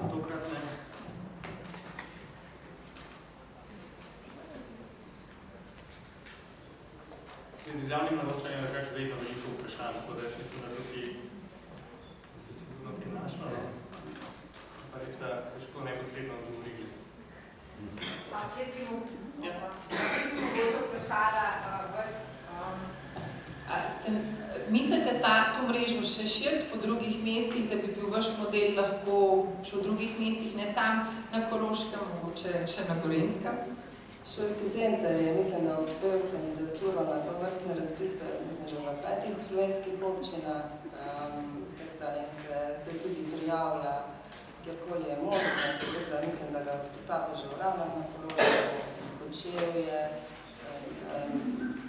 tokratne. Z izjavnim naročanjem je kač vedno veliko vprašanj, tako da jaz mislim, da tukaj bi se sigurno kaj našlo. Pa res, da težko neposredno odgovorili. Jaz bi mogoče vprašala vas. Mislite to mrežo še širiti po drugih mestih, da bi bil vaš model lahko še v drugih mestih, ne sam na Koroškem, mogoče še na Gorenjskem? Šolski center je, mislim, da uspel s kandidaturo na to vrstne razpise, mislim, že v 5 slovenskih občinah, da jim se zdaj tudi prijavlja, kjerkoli je možnost, da mislim, da ga vzpostavi že v Ravnah na Koroškem, Kočevje,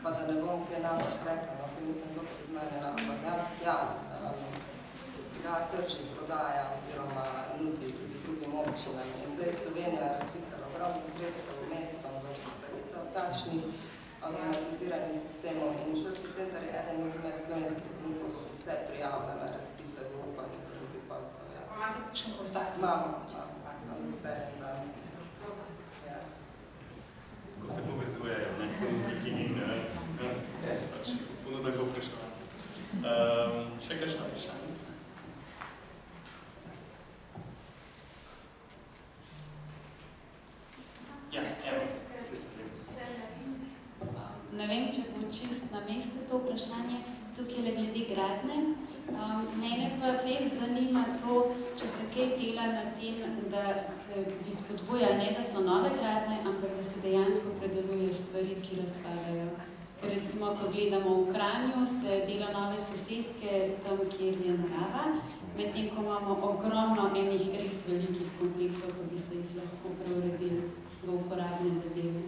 pa da ne bom kaj napak rekla, ker mislim, dok se znanja na Barjanski ga trži, prodaja oziroma nudi tudi drugim občinam. In zdaj Slovenija je razpisala ogromno sredstev v mestom za vzpostavitev takšnih automatiziranih sistemov in šolski center je eden izmed slovenskih ponudnikov, ki se prijavlja na razpise v upanju za drugi posel. Imate kakšen kontakt? Imamo vse. Ko se povezujejo, ponudniki in ponudek bo prišla. Še kakšno vprašanje? Ja, evo, se sredim. Ne vem, če bo čist na mestu to vprašanje, tukaj le glede gradnje. Mene pa fest zanima to, če se kaj dela na tem, da se bi spodbuja, ne da so nove gradnje, ampak da se dejansko predeluje stvari, ki razpadajo. Ker recimo, ko gledamo v Kranju, se dela nove soseske tam, kjer je narava, medtem ko imamo ogromno enih res velikih kompleksov, ko bi se jih lahko preuredili v uporabne zadeve.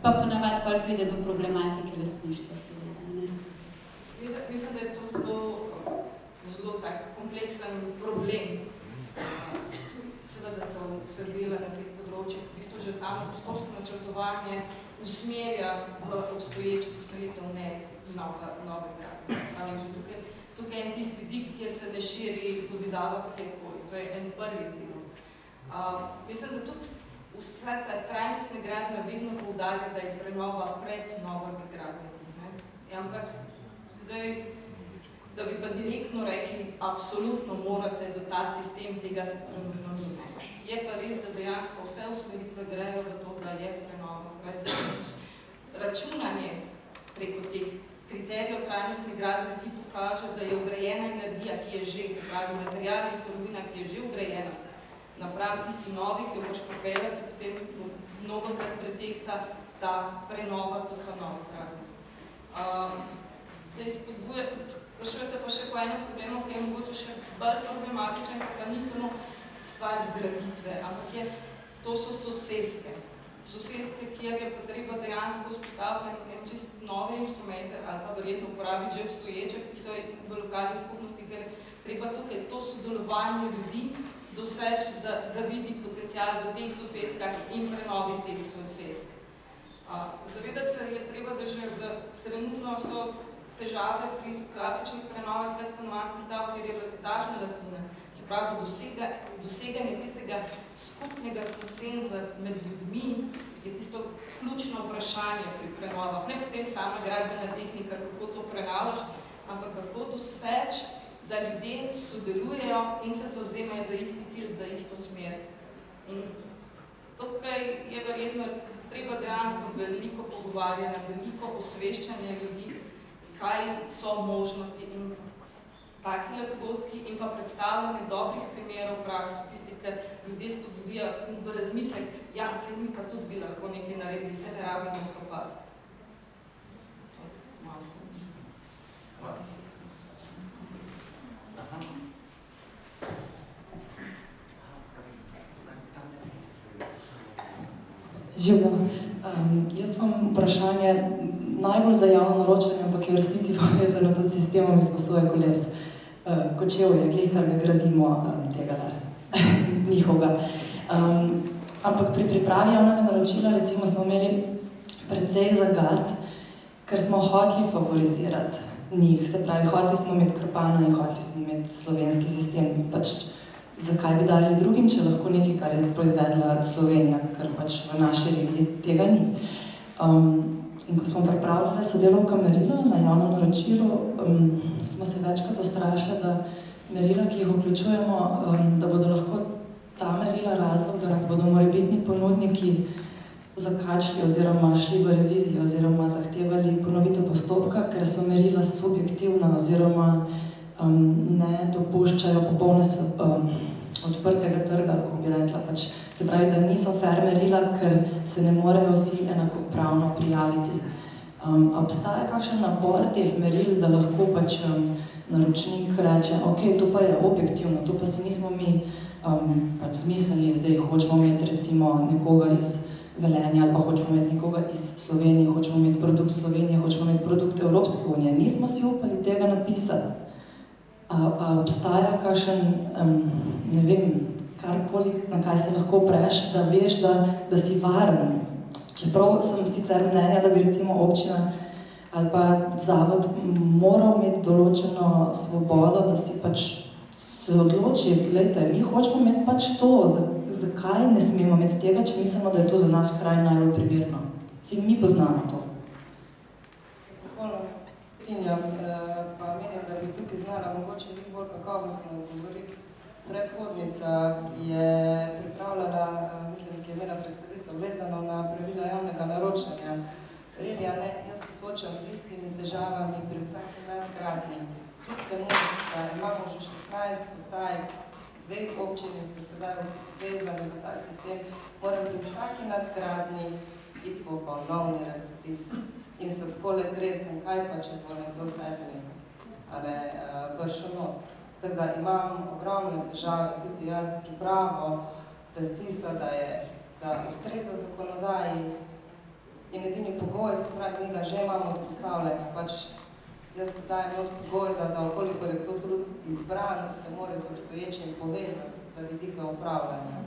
Pa ponavadi pa pol pride do problematike lastništva, seveda, ne. Mislim, da je to zelo tak kompleksen problem. Seveda se vsebila na teh področjih. V bistvu že samo prostorsko načrtovanje usmerja v obstoječ postavitev, ne nove gradnje. Tukaj je en tisti vidik, kjer se ne širi pozidava kjerkoli. To je en prvi del. Mislim, da tudi vse ta trajnostne gradnje vedno poudarja, da je prenova pred novimi gradnjami. Ampak zdaj, da bi pa direktno rekli, absolutno morate, da ta sistem tega trenutno ni. Je pa res, da dejansko vse usmeritve grejo v to, da je prenova pred. Računanje preko teh kriterijev trajnostne gradnje ti pokaže, da je vgrajena energija, ki je že, se pravi material in surovina, ki je že vgrajena, napram tisti novi, ki jo boš popeljati, se potem mnogokrat pretehta ta prenova, to pa nova gradnja. Zdaj sprašujete pa še po enem problemu, ki je mogoče še bolj problematičen, pa ni samo stvar graditve, ampak to so soseske. Soseske, kjer je pa treba dejansko vzpostavljati čist nove inštrumente ali pa verjetno uporabiti že obstoječe, ki so v lokalnih skupnosti, ker treba tukaj to sodelovanje ljudi doseči, da vidi potencial v teh soseskah in prenovi teh sosesk. Zavedati se je treba, da že trenutno so težave pri klasičnih prenovah večstanovanjskih stavb, kjer je etažna lastnina, se pravi doseganje tistega skupnega konsenza med ljudmi je tisto ključno vprašanje pri prenovah. Ne potem sama gradbena tehnika, kako to prenavaš, ampak kako doseči, da ljudje sodelujejo in se zavzemajo za isti cilj, za isto smer. In tukaj je verjetno treba dejansko veliko pogovarjanja, veliko osveščanja ljudi, kaj so možnosti in takile dogodki in pa predstavljanje dobrih primerov praks, tistih, ker ljudje spodbudijo in v razmislek, ja, se mi pa tudi bi lahko nekaj naredili, se ne rabimo propasti. Živo. Jaz imam vprašanje najbolj za javno naročanje, ampak je v resnici povezano tudi s sistemom izposoje koles. Kočevje, kar ga gradimo, tega njihovega. Ampak pri pripravi javnega naročila recimo smo imeli precej zagad, ker smo hoteli favorizirati njih. Se pravi, hoteli smo imeti Krpana in hoteli smo imeti slovenski sistem. Pač, zakaj bi dali drugim, če lahko nekaj, kar je proizvedla Slovenija, ker pač v naši regiji tega ni. In ko smo pripravljali sodelovka merila na javno naročilo, smo se večkrat ustrašili, da merila, ki jih vključujemo, da bodo lahko ta merila razlog, da nas bodo morebitni ponudniki zakačili oziroma šli v revizijo oziroma zahtevali ponovitev postopka, ker so merila subjektivna oziroma ne dopuščajo popolne odprtega trga, kako bi rekla. Pač, se pravi, da niso fair merila, ker se ne morejo vsi enakopravno prijaviti. Obstaja kakšen nabor teh meril, da lahko pač naročnik reče, ok, to pa je objektivno, to pa si nismo mi pač zmislili, zdaj hočemo imeti recimo nekoga iz Velenja ali pa hočemo imeti nekoga iz Slovenije, hočemo imeti produkt Slovenije, hočemo imeti produkt Evropske unije. Nismo si upali tega napisati. A obstaja kakšen, ne vem, karkoli, na kaj se lahko preš, da veš, da si varen. Čeprav sem sicer mnenja, da bi recimo občina ali pa zavod moral imeti določeno svobodo, da si pač se odloči, glejte, mi hočemo imeti pač to, zakaj ne smemo imeti tega, če mislimo, da je to za nas kraj najbolj primerno. Mi poznamo to. Pa menim, da bi tukaj znala mogoče biti bolj kakovostno govoriti. Predhodnica je pripravljala, mislim, ki je imela predstavitev vezano na pravila javnega naročanja. Relija, ne, jaz se soočam z istimi težavami pri vsaki nadgradnji. Kljub temu, da imamo že 16 postaj, dveh občini ste sedaj vezani v ta sistem, moram pri vsaki nadgradnji iti po ponovni razpis. In se takole tresem, kaj pa, če bo nekdo sedmi, ali vršil not. Tako da imam ogromne težave, tudi jaz pripravo razpisa, da ustreza zakonodaji, In edini pogoj, se pravi, mi ga že imamo vzpostavljeno, pač jaz dajem od pogoj, da okoliko je kdo drug izbran, se mora z obstoječim povezati za vidike upravljanja.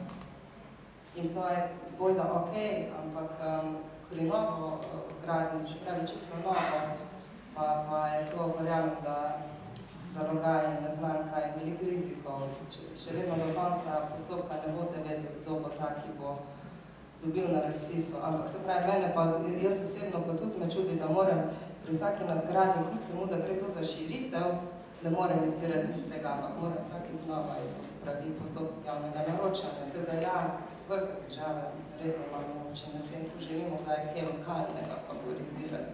In to je bojda ok, ampak pri novo gradnji, se pravi čisto novo, pa je to, verjamem, da zalogaj in ne znam kaj, veliko rizikov. Še vedno do konca postopka ne boste vedeli, kdo bo tak, ki bo dobil na razpisu. Ampak se pravi, mene pa, jaz osebno pa tudi me čudi, da moram pri vsaki nadgradnji, kljub temu, da gre to za širitev, ne morem izbirati iz tega, ampak moram vsaki znova pravi postopek javnega naročanja. Ker da ja, velike težave, redno imamo občine s tem, ko želimo zdaj kaj lokalnega favorizirati.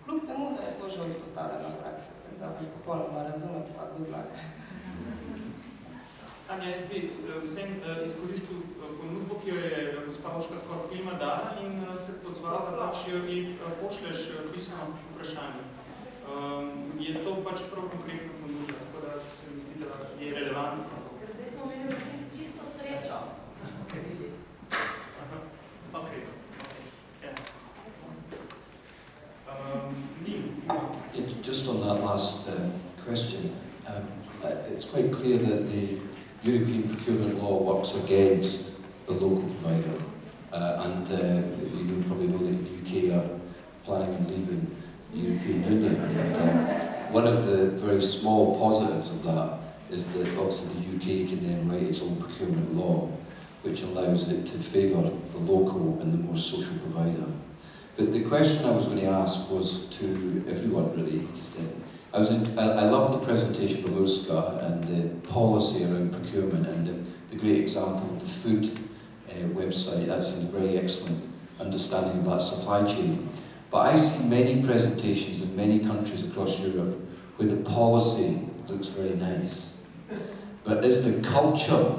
Kljub temu, da je to že vzpostavljena praksa, da bi popolnoma razumem, pa good luck. Anja, jaz bi vsem izkoristil ponudbo, ki jo je gospa Urška Skor-Klima dala in te pozval, da pač jo pošleš pisno vprašanje. Je to pač prav konkretno ponudba, tako da se mi zdi, da je relevantno. Ker zdaj smo imeli čisto srečo, da smo prebili. Just on that last question, it's quite clear that the European procurement law works against the local provider, and you probably know that the UK are planning on leaving the European Union. And, one of the very small positives of that is that obviously the UK can then write its own procurement law, which allows it to favour the local and the more social provider. But the question I was going to ask was to everyone really. I loved the presentation of Urška and the policy around procurement and the great example of the food website. That seems very excellent understanding of that supply chain. But I see many presentations in many countries across Europe where the policy looks very nice. But it's the culture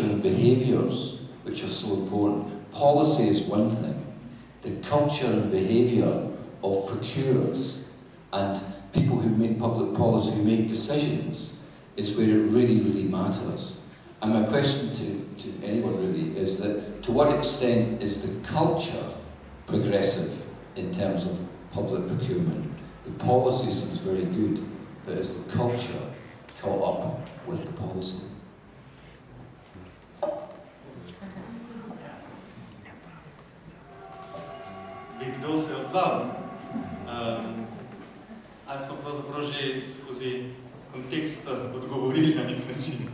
and behaviours which are so important. Policy is one thing. The culture and behaviour of procurers and people who make public policy, who make decisions, is where it really, really matters. And my question to anyone really is that to what extent is the culture progressive in terms of public procurement? The policy seems very good, but is the culture caught up with the policy? Kdo se je odzval? Ali smo pravzaprav že skozi kontekst odgovorili na nek način?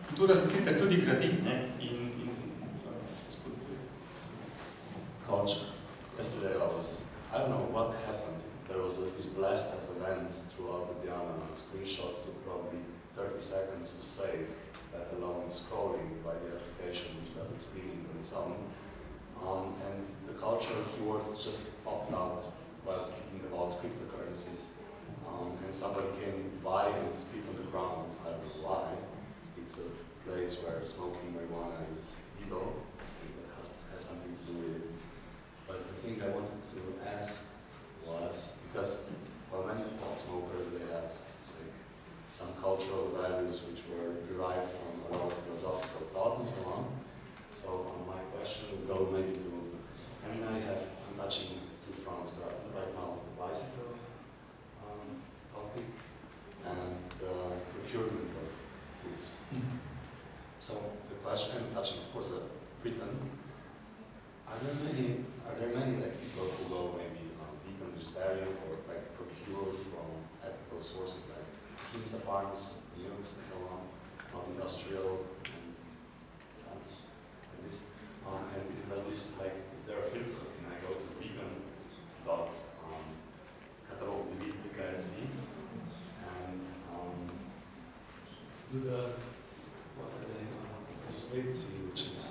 Kultura se sicer tudi gradi, ne? Culture. Yesterday I don't know what happened. There was this blast of events throughout the Diana. The screenshot took probably 30 seconds to save, let alone scrolling by the application, which does its reading on its own. And the culture keyword just popped out while speaking about cryptocurrencies. And somebody came by and spit on the ground. I don't know why. It's a place where smoking marijuana is legal. And that has something to do with it. But the thing I wanted to ask was, because well, many pot smokers, they have like, some cultural values which were derived from a lot of philosophical thought and so on. So my question would go maybe to, I'm touching to France right now, the bicycle topic and procurement of foods. So the question, I'm touching of course Britain. Are there many like people who go maybe vegan, vegetarian, or like procure from ethical sources like King's Farms, milks, and so on, not industrial and this? And does this like is there a filter? Can I go to vegan.catalog.cz and do the legislative which is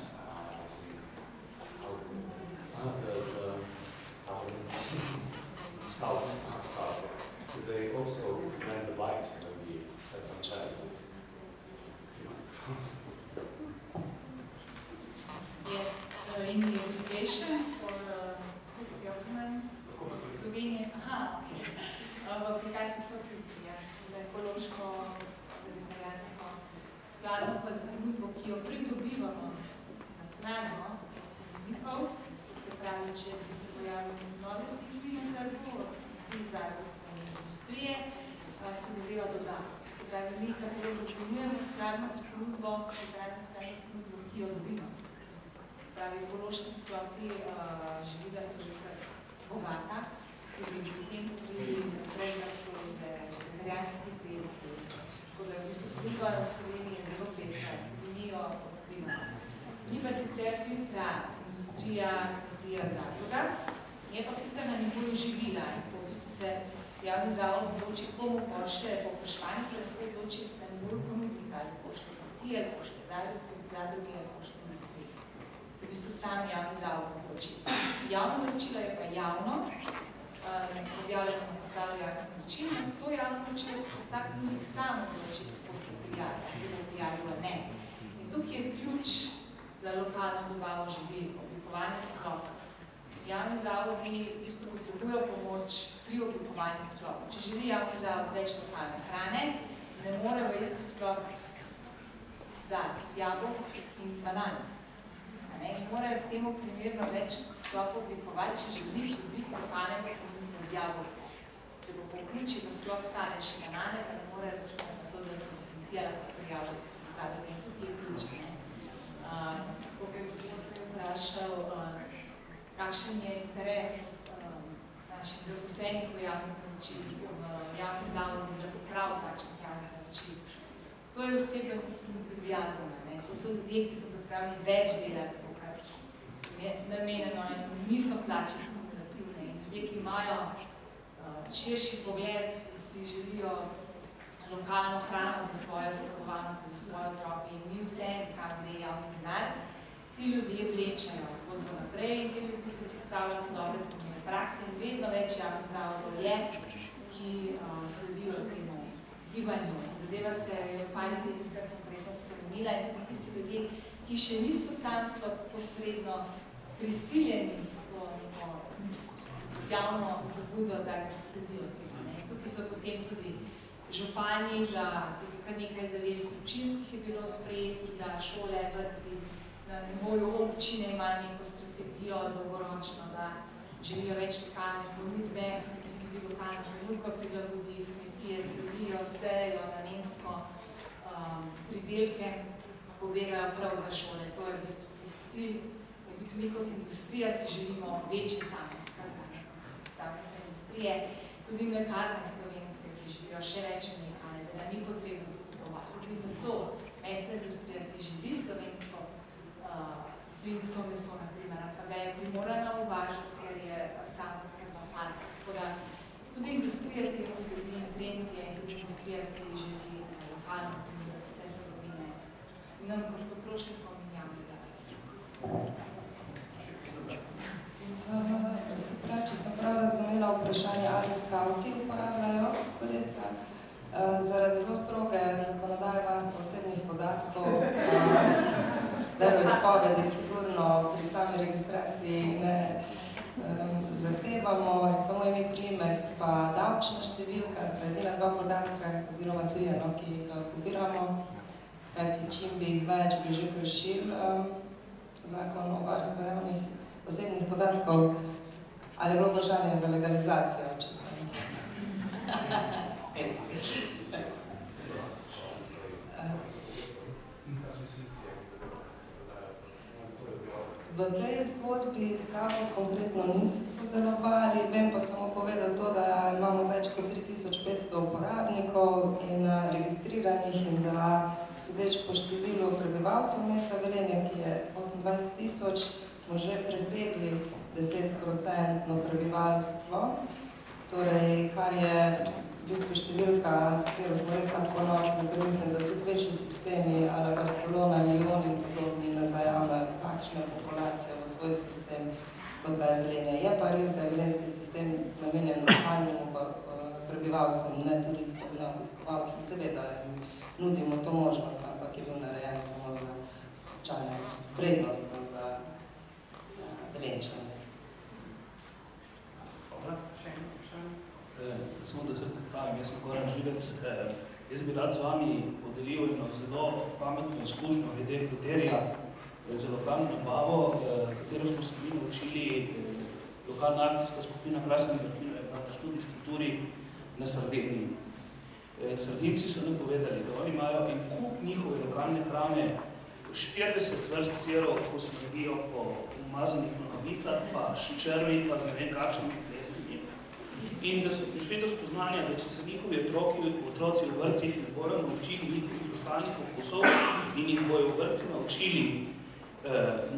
ki jo pridobivamo naknadno voznikov, se pravi, če bi se pojavili novi družbi na trgu, industrije, se zadeva doda. Se pravi, mi katero dopolnjujemo skladno s ponudbo, ki jo dobimo. Se pravi, ekološki sklopi živila so že kar bogata, tudi potem tudi naprej, da so vegetarijanski izdelki. Tako da v bistvu ponudba v Sloveniji je zelo pestra, mi jo odkrivamo. Ni pa sicer filtra industrija, kmetija, zadruga, je pa filtra na nivoju živila. In to v bistvu se javni zavod odloči, komu pošlje povpraševanje, se lahko odloči na nivoju ponudnika, ali pošlje kmetije, ali pošlje zadruge, ali pošlje industrije. Se v bistvu sam javni zavod odloči. Javno naročilo je pa javno, objavljeno se portalu javnih naročil, in to javno naročilo se vsak ponudnik sam odloči, kako se prijavi, ali se bo prijavilo ne. In tukaj je ključ za lokalno dobavo živil, oblikovanje sklopa. Javni zavodi v bistvu potrebujejo pomoč pri oblikovanju sklopa. Če želi javni zavod več lokalne hrane, ne more v isti sklop dati jabolk in banan. Ne more temu primerno več sklopa oblikovati, če želi dobiti lokalnega ponudnika z jabolkom. Če bo vključil v sklop stane še banane, pa ne more računati na to, da se lahko prijavljati zadruge. In tukaj je ključ. Kako je gospod vprašal, kakšen je interes naših zaposlenih v javnih naročilih, v javnih zavodih za pripravo takšnih javnih naročil. To je oseben entuziazem. To so ljudje, ki so pripravljeni več delati, kar je namenjeno in niso plače stimulativne. In ljudje, ki imajo širši pogled, si želijo lokalno hrano za svoje sodelovance, za svoje otroke in ni vse, kar gre javni denar, ti ljudje vlečajo zgodbo naprej in ti ljudje se predstavljajo kot dobre primere prakse in vedno več javnih zavodov je, ki sledijo temu gibanju. Zadeva se je v parih letih kar konkretno spremenila in tudi tisti ljudje, ki še niso tam, so posredno prisiljeni s to neko javno pobudo, da sledijo temu. Tukaj so potem tudi župani, da kar nekaj zavez občinskih je bilo sprejetih, da šole, vrtci na nivoju občine imajo neko strategijo dolgoročno, da želijo več lokalne ponudbe, ki se tudi lokalna ponudba prilagodi, kmetije sledijo, sejo, namensko pridelke, pobirajo prav za šole. To je v bistvu tisti cilj. Tudi mi kot industrija si želimo večje samoskrbne industrije, tudi mlekarne slovenske si želijo še več mleka, da ni potrebno to kupovati. Tudi meso, mesna industrija si želi slovensko svinjsko meso, na primer, pa ga je primorana uvažati, ker je samoskrba padla. Tako da tudi industrija temu sledi in trend je, in tudi industrija si želi lokalno ponuditi vse surovine. Nam kot potrošnikom in javnega. Se pravi, če sem prav razumela vprašanje, ali skauti uporabljajo kolesa, zaradi zelo stroge zakonodaje varstva osebnih podatkov, veroizpovedi sigurno pri sami registraciji ne zahtevamo, samo ime priimek, pa davčna številka, sta edina dva podatka, oziroma trije, ki jih pobiramo, kajti čim bi jih več, bi že kršil zakon o varstvu javnih osebnih podatkov, ali bilo vprašanje za legalizacijo, če sem. V tej zgodbi skavti konkretno niso sodelovali, vem pa samo povedati to, da imamo več kot 3500 uporabnikov in registriranih in da sodeč po številu prebivalcev mesta Velenje, ki je 28 000, smo že presegli 10% prebivalstvo, torej kar je v bistvu številka, s katero smo res tako ponosni, ker mislim, da tudi večji sistemi, ali Barcelona, Lyon in podobni ne zajamejo takšne populacije v svoj sistem, kot ga je Velenje. Je pa res, da je velenjski sistem namenjen lokalnim prebivalcem, ne turistom, ne obiskovalcem. Seveda nudimo to možnost, ampak je bil narejen samo za občane, prednostno za Velenčane. Samo da se predstavim, jaz sem Goran Živec, Jaz bi rad z vami podelil eno zelo pametno izkušnjo glede kriterija za lokalno nabavo, katero smo se mi naučili lokalna akcijska skupina Krasnega Vrhina na študijski turi na Sardiniji. Sardinci so nam povedali, da oni imajo en kup njihove lokalne hrane, 40 vrst sirov, ko smrdijo po umazanih nohavicah, pa ščervi, pa ne vem kakšnim plesnim. In da so prišli do spoznanja, da če se njihovi otroci v vrtcih ne bojo naučili njihovih lokalnih okusov in jih bojo v vrtci naučili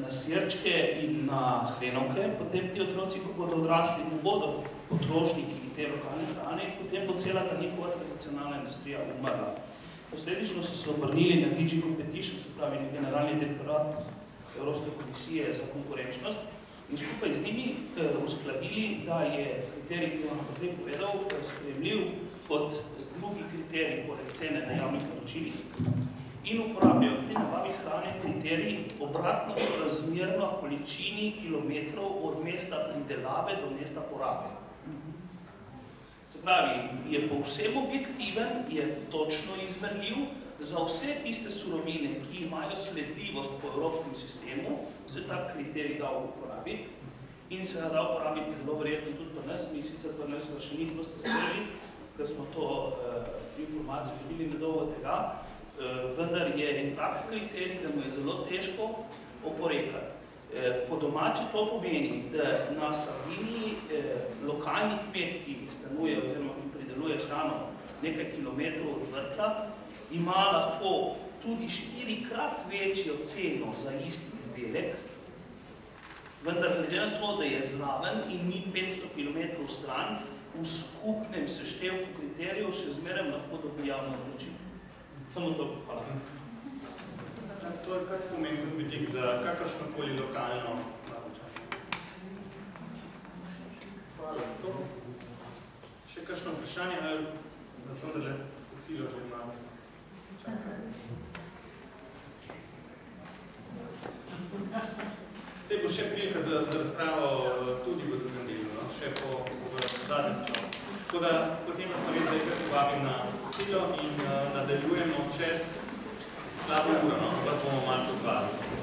na sirčke in na hrenovke, potem ti otroci, ko bodo odrasli, ne bodo potrošniki te lokalne hrane, potem bo cela ta njihova tradicionalna industrija umrla. Posledično so se obrnili na DG Competition, se pravi na generalni direktorat Evropske komisije za konkurenčnost, in skupaj z njimi uskladili, da je kriterij, ki vam naprej povedal, sprejemljiv kot drugi kriterij poleg cene na javnih naročilih in uporabijo pri nabavi hrane kriterij obratno sorazmerno količini kilometrov od mesta pridelave do mesta porabe. Se pravi, je povsem objektiven, je točno izmerljiv za vse tiste surovine, ki imajo sledljivost po evropskem sistemu, se tak kriterij da uporabiti in se da uporabiti zelo verjetno tudi pri nas, mi sicer pri nas še nismo stresili, ker smo to informacijo dobili nedolgo tega, vendar je en tak kriterij, da mu je zelo težko oporekati. Po domači to pomeni, da na Sardiniji lokalni kmet, ki stanuje oziroma ki prideluje hrano nekaj kilometrov od vrtca, ima lahko tudi 4-krat večjo ceno za isti izdelek, vendar glede na to, da je zraven in ni 500 km stran, v skupnem seštevku kriterijev še zmeraj lahko dobi javno naročilo. Samo to, hvala. To je kar pomemben vidik za kakršnokoli lokalno naročanje. Hvala za to. Še kakšno vprašanje, ali vas vendarle posilo že imamo? Čakaj. Sej bo še prilika za razpravo tudi v drugem delu, no? Še po zadnjem sklopu. Tako da potem vas pa res zdaj povabim na posilo in nadaljujemo čez slabo uro, no? Vas bomo malo pozvali.